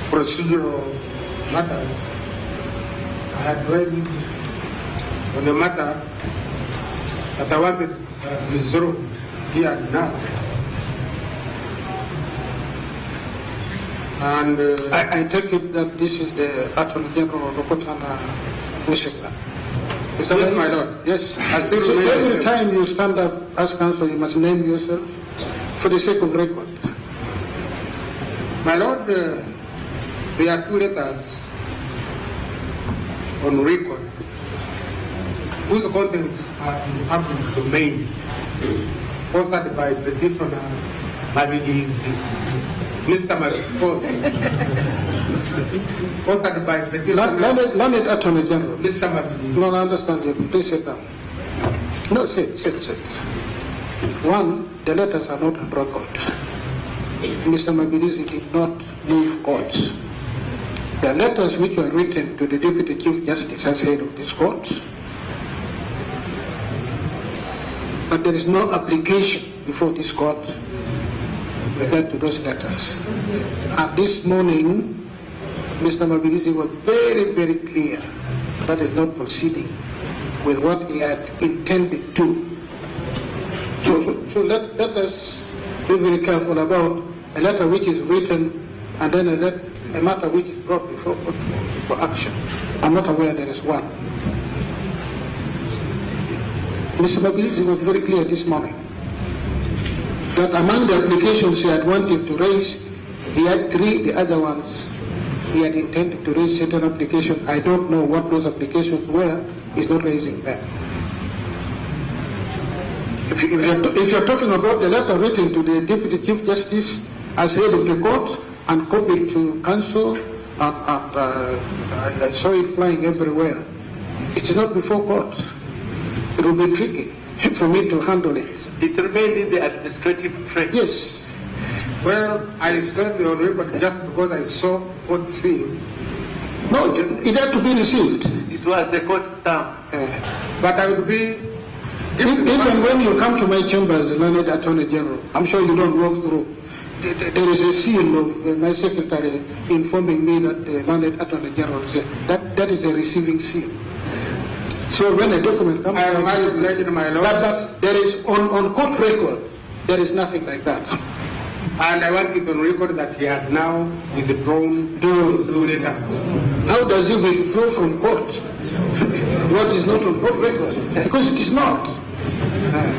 procedural matters. I had raised on the matter that I wanted resolved here and now. And I take it that this is the Attorney General of Rokotana Musekla. Yes, my Lord. Yes. I still So remain every the same. time you stand up as counsel, you must name yourself for the sake of record. My Lord, there are 2 letters on record whose contents are in public domain, authored by Petitioner, maybe is Mr. Mariposa, authored by Petitioner, Learned Attorney General. Mr. Mariposa. No, I understand you. Please sit down. No, sit. One, the letters are not on record. Mr. Mabilisi did not move courts. The letters which were written to the Deputy Chief Justice as head of this court, but there is no application before this court with regard to those letters. And this morning, Mr. Mabilisi was very, very clear that is not proceeding with what he had intended to. So let us be very careful about a letter which is written and then a matter which is brought before court for action. I'm not aware there is one. Mr. Mabilisi was very clear this morning that among the applications he had wanted to raise, he had 3, the other ones he had intended to raise certain applications. I don't know what those applications were. He's not raising them. If you're talking about the letter written to the Deputy Chief Justice as head of the court and copied to counsel, and I saw it flying everywhere, it's not before court. It will be tricky for me to handle it. It remained in the administrative track. Yes. Well, I said the record just because I saw court seal. No, it had to be received. It was a court stamp. But I would be... Even when you come to my chambers, learned Attorney General, I'm sure you don't walk through. There is a seal of my secretary informing me that the learned Attorney General said that is a receiving seal. So when a document comes, I remind my Lord, but there is on court record, there is nothing like that. and I want it on record that he has now withdrawn those letters. How does he withdraw from court what is not on court record? Because it is not.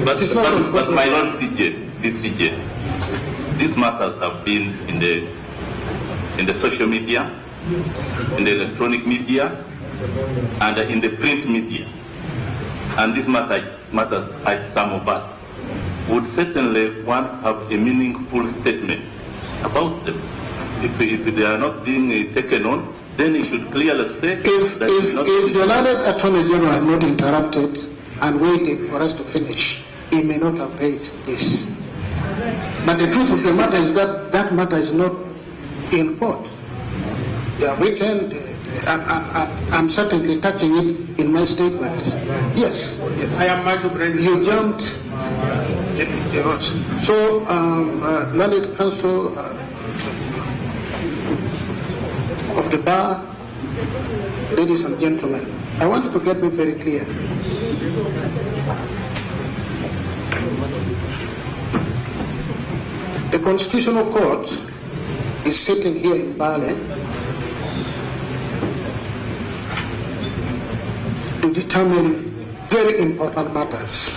But, It is not on court but my record. Lord CJ, these matters have been in the social media, in the electronic media, and in the print media. And these matters touch some of us would certainly want to have a meaningful statement about them. If they are not being taken on, then he should clearly say If that the learned Attorney General had not interrupted and waited for us to finish, he may not have raised this. But the truth of the matter is that that matter is not in court. They are written, and I'm certainly touching it in my statement. Yes. I am much obliged. You jumped. So, learned counsel of the bar, ladies and gentlemen, I want you to get me very clear. The Constitutional Court is sitting here in Mbale to determine very important matters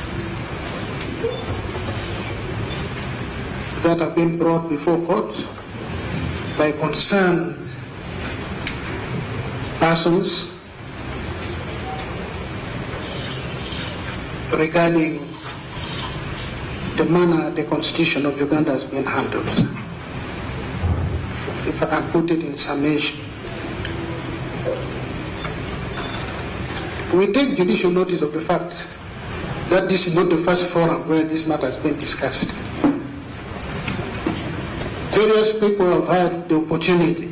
that have been brought before court by concerned persons regarding the manner the Constitution of Uganda has been handled. If I can put it in summation, we take judicial notice of the fact that this is not the first forum where this matter has been discussed. Various people have had the opportunity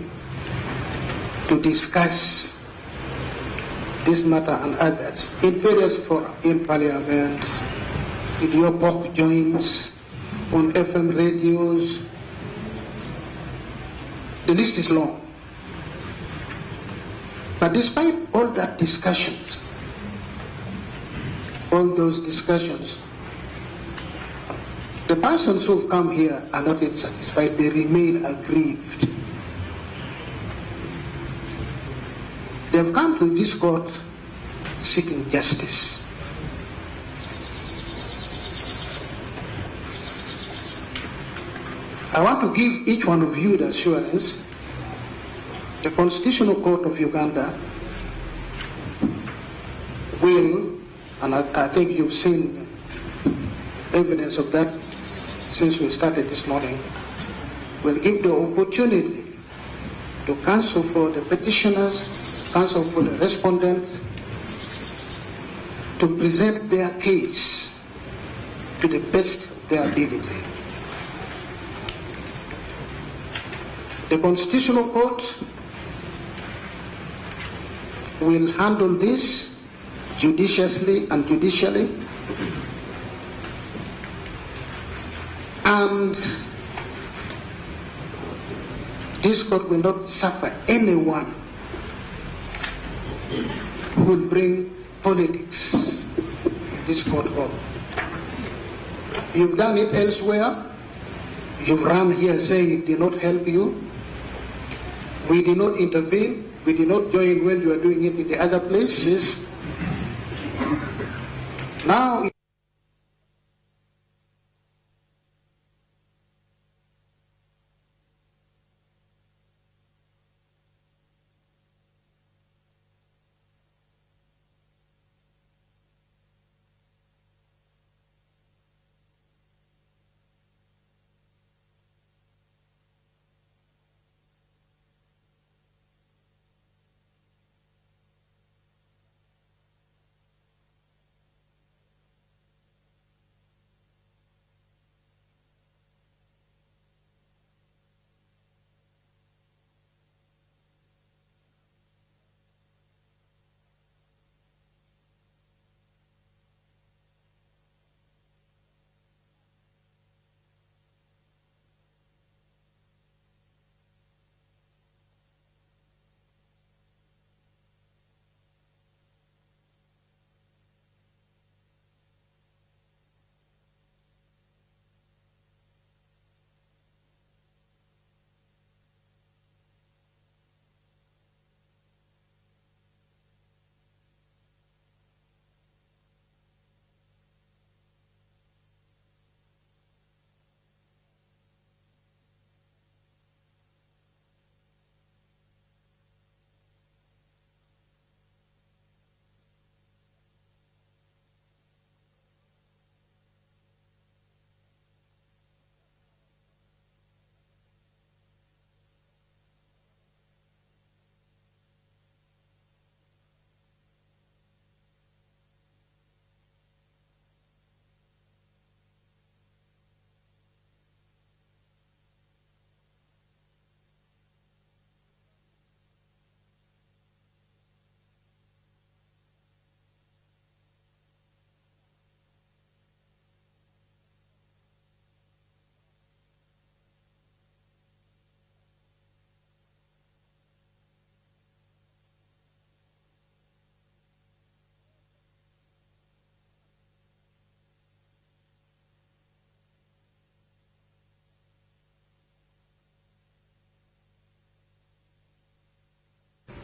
to discuss this matter and others in various fora, in Parliament, in your POC joints, on FM radios. The list is long. But despite all that discussions, all those discussions, the persons who have come here are not yet satisfied, they remain aggrieved. They have come to this court seeking justice. I want to give each one of you the assurance the Constitutional Court of Uganda will, and I think you've seen evidence of that since we started this morning, will give the opportunity to counsel for the petitioners, counsel for the respondent, to present their case to the best of their ability. The Constitutional Court will handle this judiciously and judicially, and this court will not suffer anyone who will bring politics in this court hall. You've done it elsewhere. You've run here saying it did not help you. We did not intervene. We did not join when you are doing it in the other places. Now,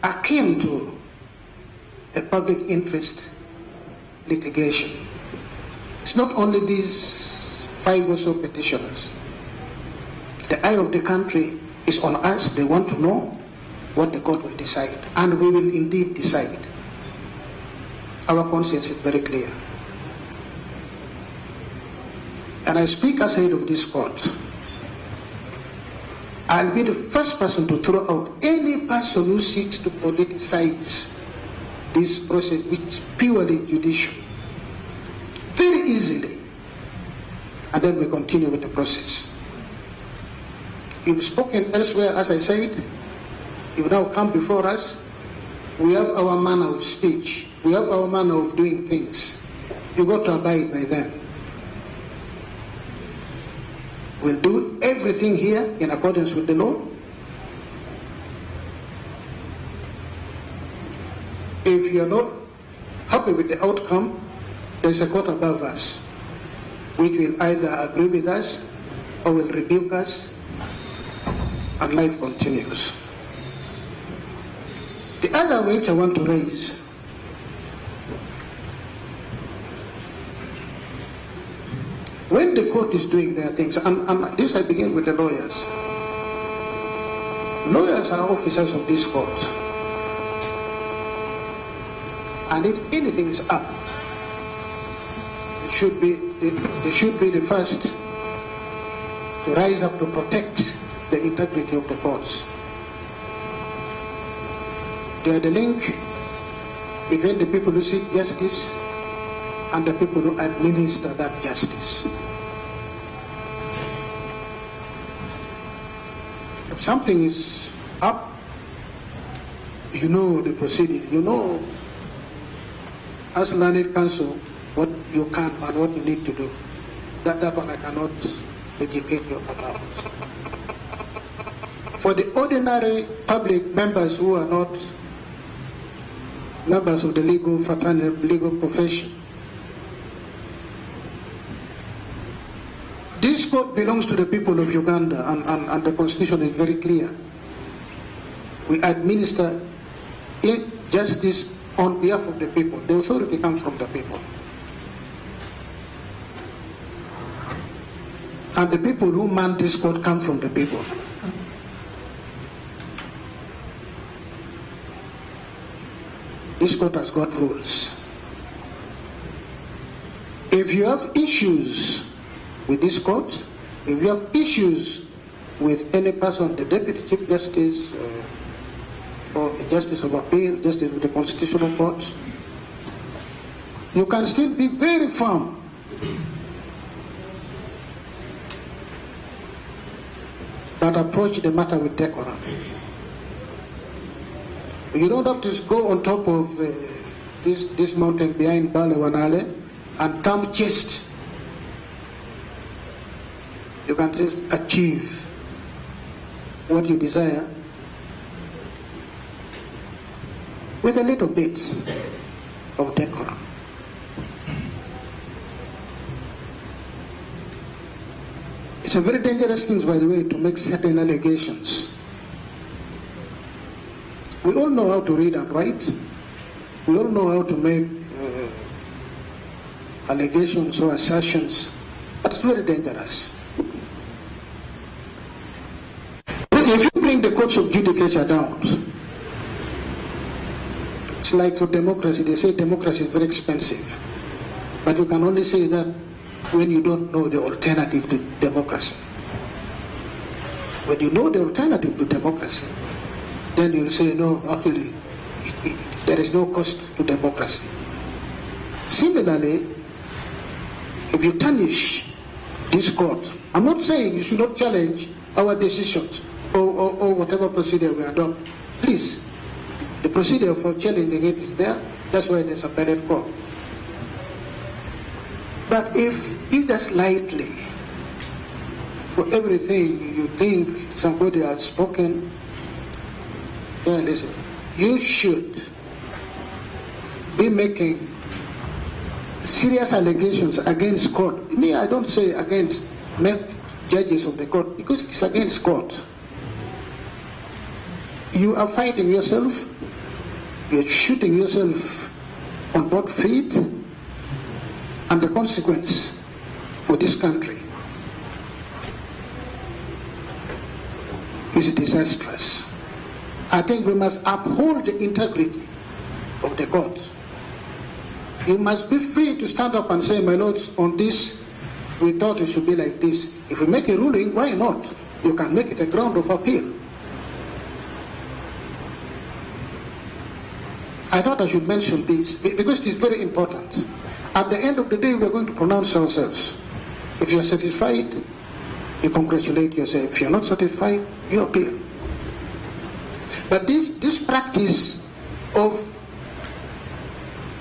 akin to a public interest litigation. It's not only these 5 or so petitioners. The eye of the country is on us. They want to know what the court will decide, and we will indeed decide. Our conscience is very clear. And I speak as head of this court. I'll be the first person to throw out any person who seeks to politicize this process, which is purely judicial, very easily. And then we continue with the process. You've spoken elsewhere, as I said. You now come before us. We have our manner of speech. We have our manner of doing things. You've got to abide by them. We'll do everything here in accordance with the law. If you're not happy with the outcome, there's a court above us, which will either agree with us or will rebuke us, and life continues. The other which I want to raise, when the court is doing their things, and this I begin with the lawyers. Lawyers are officers of this court. And if anything is up, they should be the first to rise up to protect the integrity of the courts. They are the link between the people who seek justice and the people who administer that justice. If something is up, you know the proceeding, you know as learned counsel what you can and what you need to do. That one I cannot educate you about. For the ordinary public members who are not members of the legal fraternity, legal profession, this court belongs to the people of Uganda, and the constitution is very clear. We administer justice on behalf of the people. The authority comes from the people. And the people who man this court come from the people. This court has got rules. If you have issues with this court, if you have issues with any person, the Deputy Chief Justice, or the Justice of Appeal, Justice of the Constitutional Court, you can still be very firm. But approach the matter with decorum. You don't have to go on top of this mountain behind Mbale and come chest. You can just achieve what you desire with a little bit of decorum. It's a very dangerous thing, by the way, to make certain allegations. We all know how to read and write. We all know how to make allegations or assertions, but it's very dangerous. If you bring the courts of judicature down, it's like for democracy. They say democracy is very expensive, but you can only say that when you don't know the alternative to democracy. When you know the alternative to democracy, then you'll say, no, actually, there is no cost to democracy. Similarly, if you tarnish this court, I'm not saying you should not challenge our decisions or whatever procedure we adopt. Please, the procedure for challenging it is there. That's why there's a appellate court. But if you just lightly, for everything you think somebody has spoken, then listen, you should be making serious allegations against court. Me, I don't say against judges of the court, because it's against court. You are fighting yourself, you're shooting yourself on both feet, and the consequence for this country is disastrous. I think we must uphold the integrity of the court. You must be free to stand up and say, my lords, on this, we thought it should be like this. If we make a ruling, why not? You can make it a ground of appeal. I thought I should mention this because it is very important. At the end of the day, we are going to pronounce ourselves. If you are satisfied, you congratulate yourself. If you are not satisfied, you appeal. But this practice of,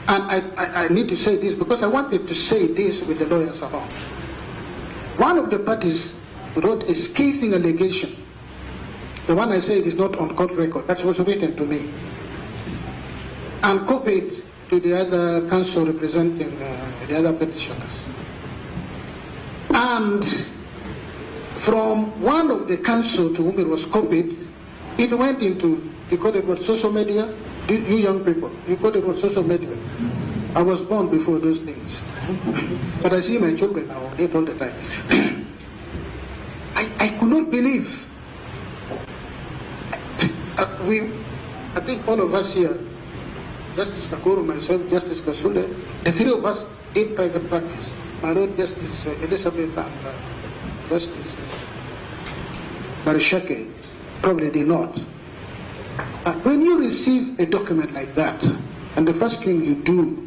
and I need to say this because I wanted to say this with the lawyers around. One of the parties wrote a scathing allegation. The one I said is not on court record. That was written to me. And copied to the other counsel representing the other petitioners. And from one of the counsel to whom it was copied, it went into, you call it what, social media? You young people, you call it what, social media? I was born before those things. But I see my children now on it all the time. I could not believe. I think all of us here, Justice Kakuru, myself, Justice Kasule, the three of us did private practice. My Lord Justice Elizabeth and Justice Barishake probably did not. When you receive a document like that, and the first thing you do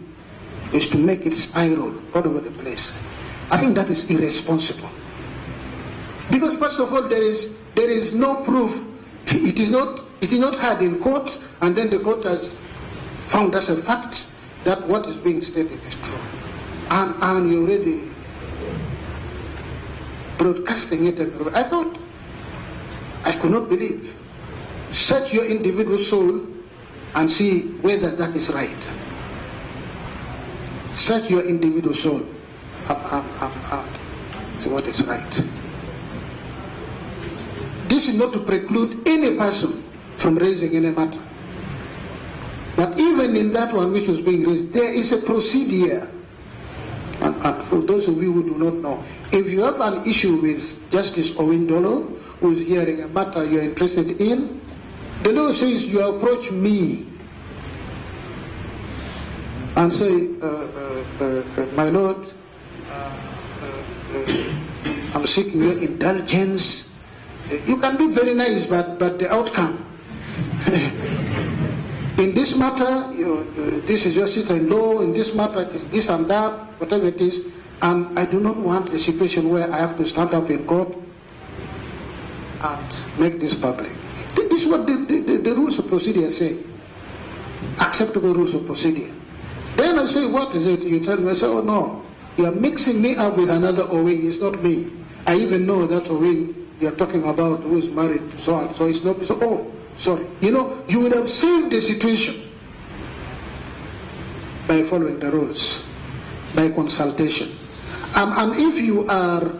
is to make it spiral all over the place, I think that is irresponsible. Because first of all, there is no proof. It is not heard in court, and then the court has found as a fact that what is being stated is true. And you're already broadcasting it everywhere. I thought, I could not believe. Search your individual soul and see whether that is right. Search your individual soul and see what is right. This is not to preclude any person from raising any matter. But even in that one which was being raised, there is a procedure. And for those of you who do not know, if you have an issue with Justice Owindolo, who is hearing a matter you're interested in, the law says you approach me and say, my Lord, I'm seeking your indulgence. You can be very nice, but the outcome. In this matter, this is your sister-in-law, in this matter, it is this and that, whatever it is, and I do not want a situation where I have to stand up in court and make this public. This is what the rules of procedure say. Acceptable rules of procedure. Then I say, what is it? You tell me, I say, oh no, you are mixing me up with another Owing, it's not me. I even know that Owing you are talking about who is married, so on, so it's not, so, oh, sorry. You know, you would have saved the situation by following the rules, by consultation. And if you are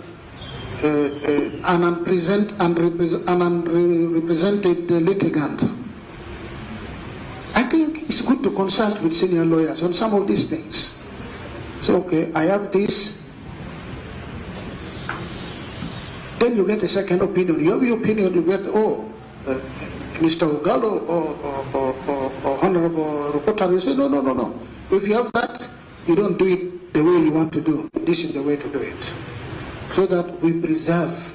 an unrepresented litigant, I think it's good to consult with senior lawyers on some of these things. So, okay, I have this. Then you get a second opinion. You have your opinion, you get, Mr. Ugalo or Honorable Rupota, you say, no. If you have that, you don't do it the way you want to do. This is the way to do it. So that we preserve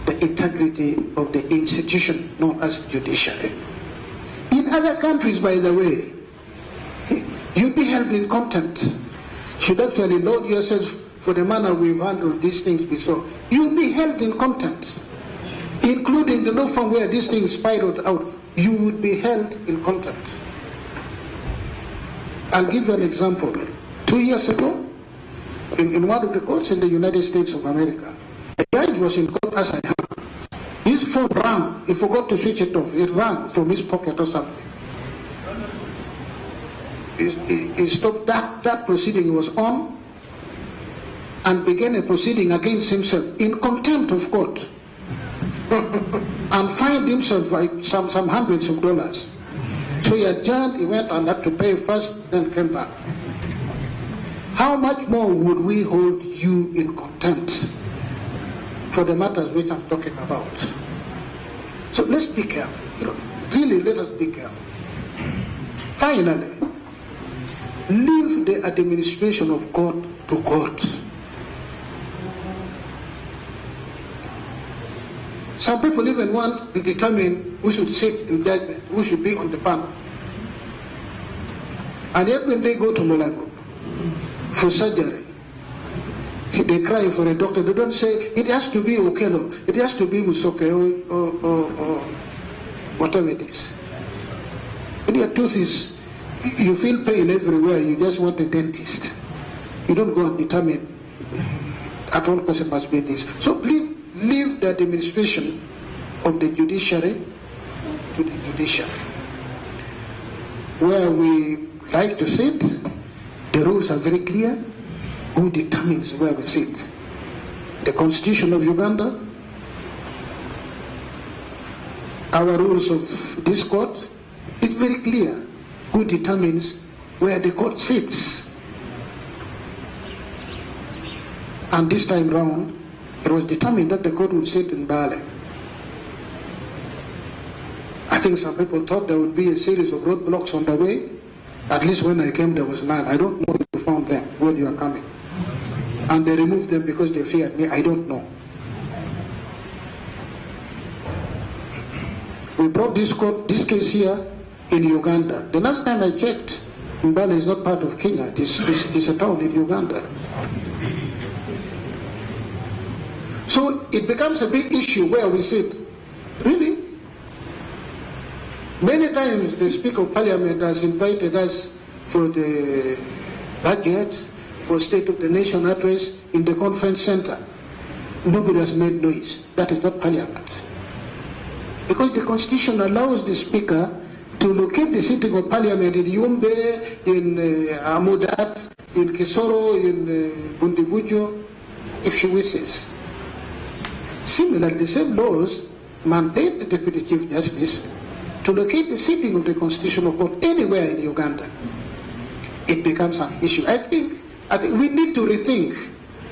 the integrity of the institution known as judiciary. In other countries, by the way, you'd be held in contempt. You should actually load yourself for the manner we've handled these things before. You'll be held in contempt, including the law firm where these things spiraled out. You would be held in contempt. I'll give you an example. 2 years ago, in one of the courts in the United States of America, a judge was in court as I am. His phone rang. He forgot to switch it off. It rang from his pocket or something. He stopped that proceeding he was on and began a proceeding against himself in contempt of court and fined himself like some hundreds of dollars. So he adjourned, he went and had to pay first, then came back. How much more would we hold you in contempt for the matters which I'm talking about? So let's be careful. Really, let us be careful. Finally, leave the administration of court to court. Some people even want to determine who should sit in judgment, who should be on the panel. And yet when they go to Molago for surgery, they cry for a doctor. They don't say, it has to be Okello, it has to be Musoke, or whatever it is. When your tooth is, you feel pain everywhere, you just want a dentist. You don't go and determine at all costs it must be this. So leave the administration of the judiciary to the judiciary. Where we like to sit, the rules are very clear. Who determines where we sit? The Constitution of Uganda, our rules of this court, it's very clear who determines where the court sits. And this time round, it was determined that the court would sit in Mbale. I think some people thought there would be a series of roadblocks on the way. At least when I came, there was none. I don't know if you found them when you are coming. And they removed them because they feared me. I don't know. We brought this case here in Uganda. The last time I checked, Mbale is not part of Kenya. It's a town in Uganda. So it becomes a big issue where we sit. Really? Many times the Speaker of Parliament has invited us for the budget, for State of the Nation address in the conference center. Nobody has made noise. That is not Parliament. Because the Constitution allows the Speaker to locate the sitting of Parliament in Yumbe, in Amudat, in Kisoro, in Bundibujo, if she wishes. Similarly, the same laws mandate the Deputy Chief Justice to locate the sitting of the Constitutional Court anywhere in Uganda. It becomes an issue. I think we need to rethink.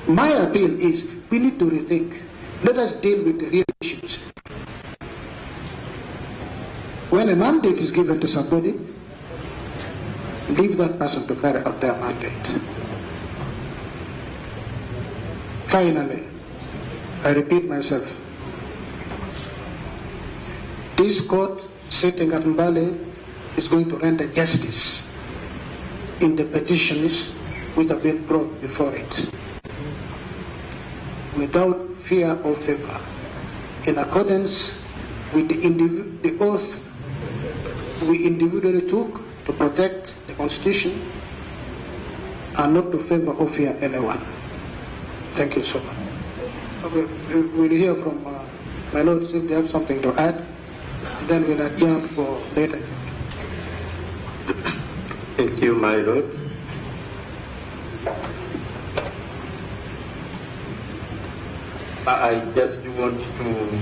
My appeal is we need to rethink. Let us deal with the real issues. When a mandate is given to somebody, leave that person to carry out their mandate. Finally, I repeat myself. This court sitting at Mbale is going to render justice in the petitions which have been brought before it, without fear or favor, in accordance with the oath we individually took to protect the Constitution and not to favor or fear anyone. Thank you so much. We'll hear from my lords if they have something to add, and then we'll adjourn for later. Thank you, my lord. I just want to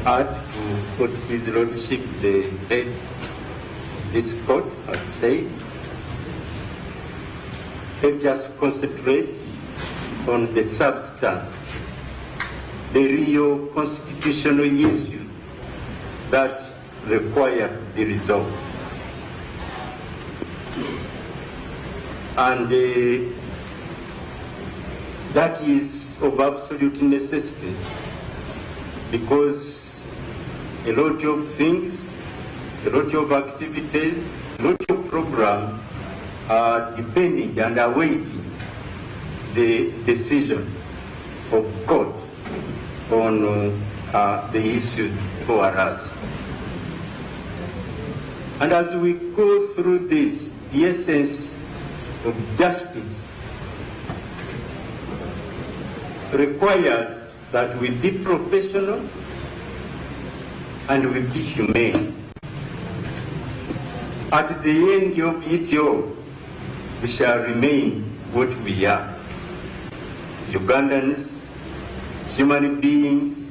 add to what His Lordship, the head of this court, has said. Let us concentrate on the substance, the real constitutional issues that require the resolve. And that is of absolute necessity, because a lot of things, a lot of activities, a lot of programs are depending and awaiting the decision of court on the issues for us. And as we go through this, the essence of justice requires that we be professional and we be humane. At the end of it all, we shall remain what we are. Ugandans, human beings,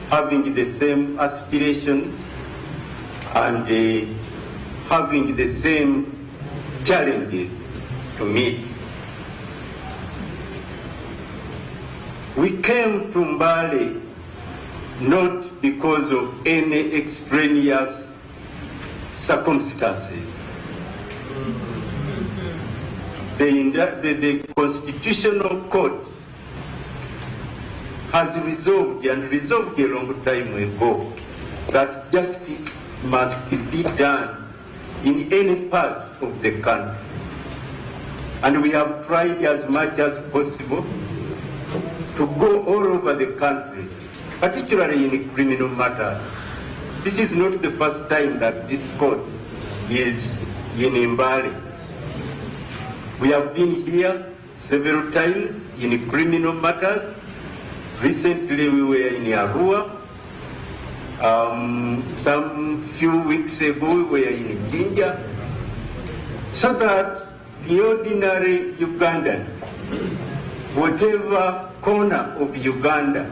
having the same aspirations and having the same challenges to meet. We came to Mbale not because of any extraneous circumstances. The Constitutional Court has resolved a long time ago that justice must be done in any part of the country. And we have tried as much as possible to go all over the country, particularly in criminal matters. This is not the first time that this court is in Mbale. We have been here several times in criminal matters. Recently we were in Arua. Some few weeks ago we were in Jinja. So that the ordinary Ugandan, whatever corner of Uganda,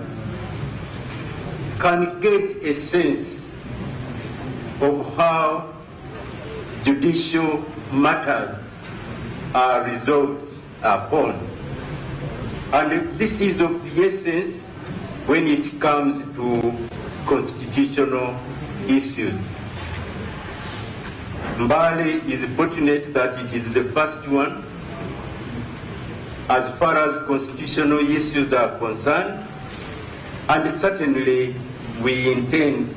can get a sense of how judicial matters are resolved upon. And this is of the essence when it comes to constitutional issues. Mbale is fortunate that it is the first one as far as constitutional issues are concerned, and certainly we intend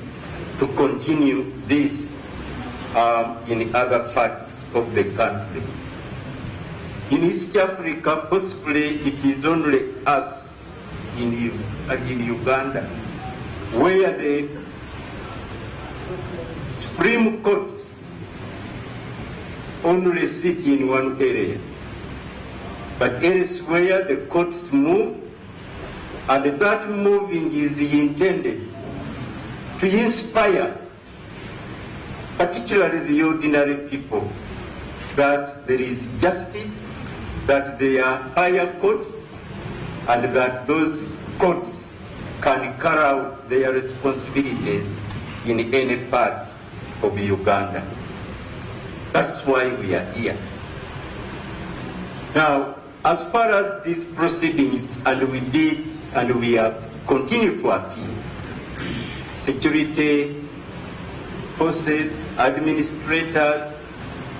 to continue this in other parts of the country. In East Africa, possibly it is only us in Uganda where the Supreme Courts only sit in one area. But elsewhere the courts move, and that moving is intended to inspire, particularly the ordinary people, that there is justice, that there are higher courts, and that those courts can carry out their responsibilities in any part of Uganda. That's why we are here. Now, as far as these proceedings, and we did, and we have continued to appeal, security forces, administrators,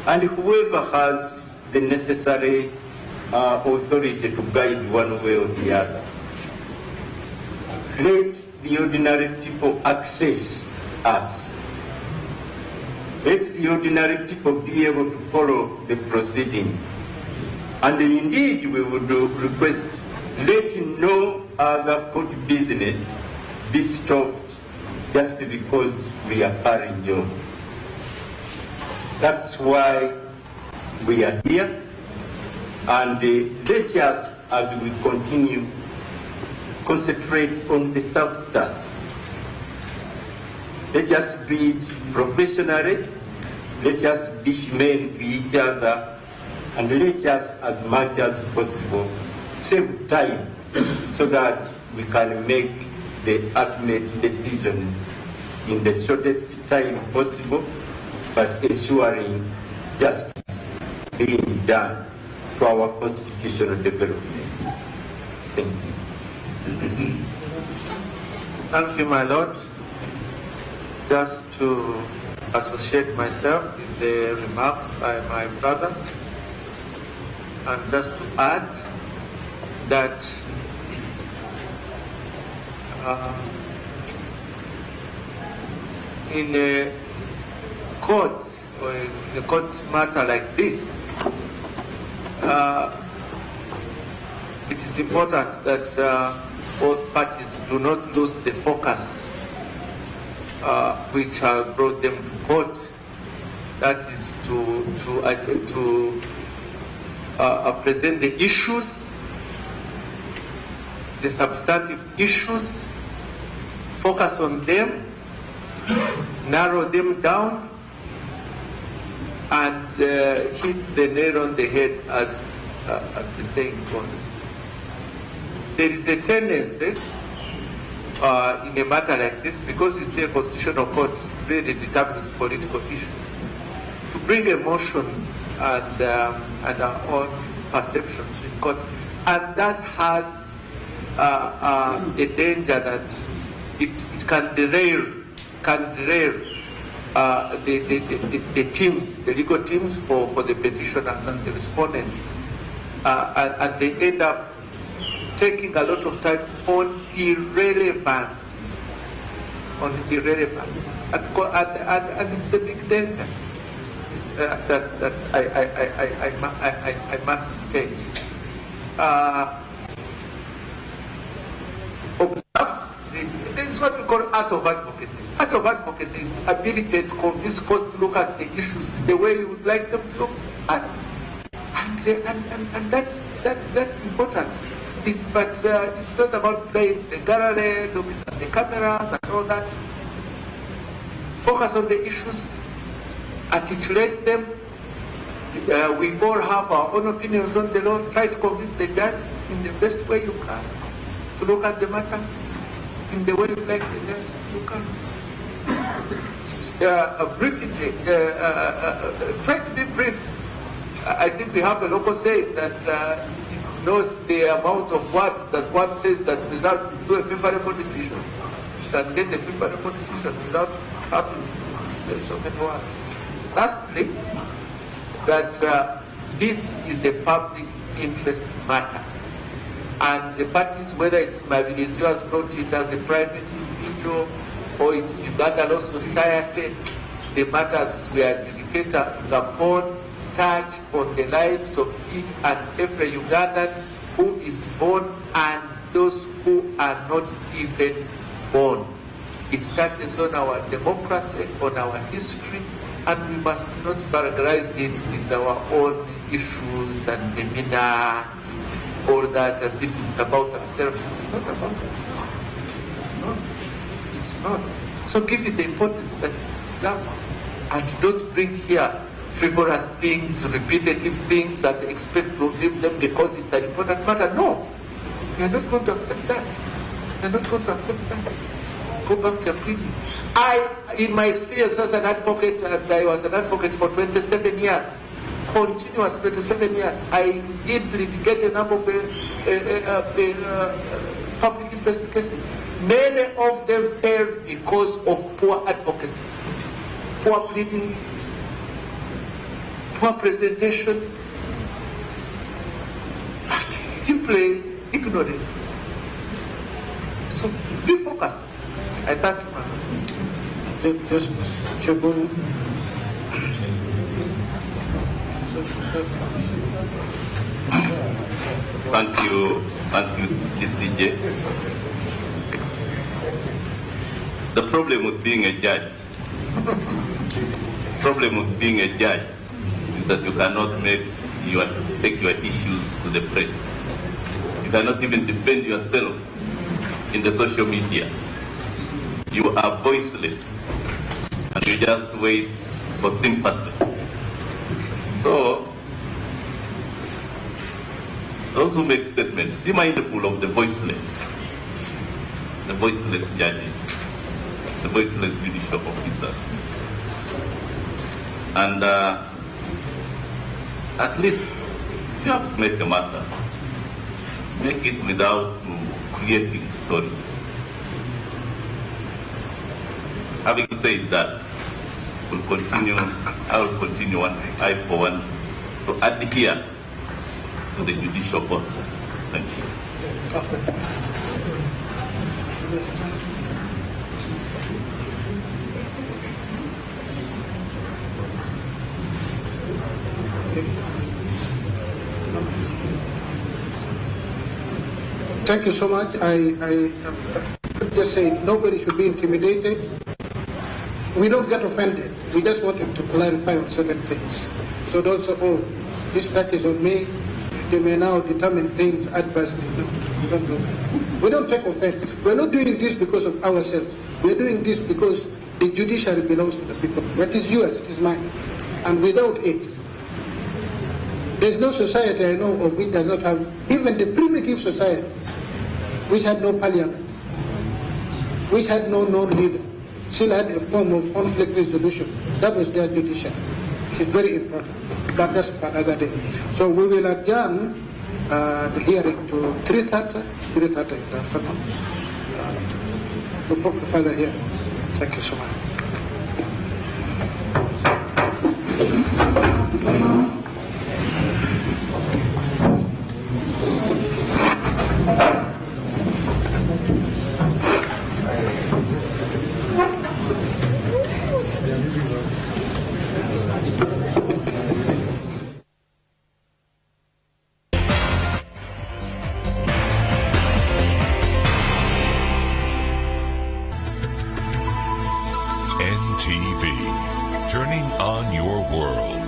and whoever has the necessary authority to guide one way or the other. Let the ordinary people access us. Let the ordinary people be able to follow the proceedings. And indeed, we would request, let no other court business be stopped just because we are carrying on. That's why we are here. And let us, as we continue, concentrate on the substance. Let us be professionally, let us be humane to each other, and let us, as much as possible, save time so that we can make the ultimate decisions in the shortest time possible, but ensuring justice being done to our constitutional development. Thank you. Thank you, my Lord. Just to associate myself with the remarks by my brothers, and just to add that in a court, or in a court matter like this, it is important that both parties do not lose the focus which brought them to court. That is to present the issues, the substantive issues, focus on them, narrow them down, and hit the nail on the head, as the saying goes. There is a tendency in a matter like this, because you say constitutional court really determines political issues, to bring emotions and our own perceptions in court, and that has a danger that it can derail the teams, the legal teams for the petitioners and the respondents, and they end up taking a lot of time on irrelevances, and it's a big danger that I must state. Observe, this is what we call art of advocacy. Art of advocacy is ability to convince courts to look at the issues the way you would like them to look at, and that's important. But it's not about playing the gallery, looking at the cameras and all that. Focus on the issues, articulate them. We all have our own opinions on the law. Try to convince the judge in the best way you can to look at the matter in the way you like the judge to look at it. Briefly, try to be brief. I think we have a local saying that it's not the amount of words that one says that results into a favorable decision. You can get a favorable decision without having to say so many words. Lastly, that this is a public interest matter, and the parties, whether it's Mbale who has brought it as a private individual or it's Uganda Law Society, the matters we are adjudicating upon touch on the lives of each and every Ugandan who is born and those who are not even born. It touches on our democracy, on our history, and we must not vulgarize it with our own issues and demeanor, all that as if it's about ourselves. It's not about ourselves. It's not. So give it the importance that it deserves, and don't bring here frivolous things, repetitive things, and expect to leave them because it's an important matter. No, we are not going to accept that. We are not going to accept that. Go back to your pleadings. In my experience as an advocate, and I was an advocate for 27 years, continuous 27 years, I did litigate a number of public interest cases. Many of them failed because of poor advocacy, poor pleadings, poor presentation, simply ignorance. So be focused. I thank you. Thank you, DCJ. The problem with being a judge, is that you cannot take your issues to the press. You cannot even defend yourself in the social media. You are voiceless, and you just wait for sympathy. So, those who make statements, be mindful of the voiceless judges, the voiceless judicial officers. And at least, if you have to make a matter, make it without creating stories. Having said that, I will continue one eye for one to adhere to the judicial process. Thank you. Thank you so much. I just say nobody should be intimidated. We don't get offended. We just wanted to clarify on certain things. So don't say, oh, this touches on me. They may now determine things adversely. No, we don't do that. We don't take offense. We're not doing this because of ourselves. We're doing this because the judiciary belongs to the people. What is yours, it is mine. And without it, there's no society I know of which does not have, even the primitive societies, which had no parliament, which had no known leader, still had a form of conflict resolution. That was their judiciary. It's very important, but that's for another day. So we will adjourn the hearing to 3:30 in the afternoon. For further hearing. Thank you so much. Turning on your world.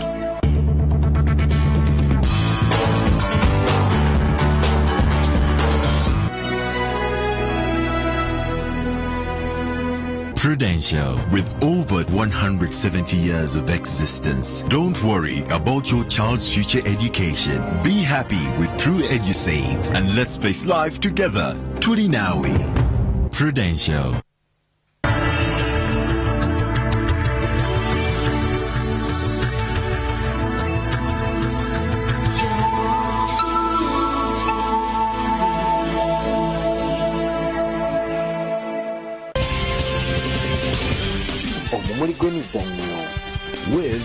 Prudential, with over 170 years of existence. Don't worry about your child's future education. Be happy with True EduSave and let's face life together. Turinawi. Prudential. Omumuli gw'emizannyo with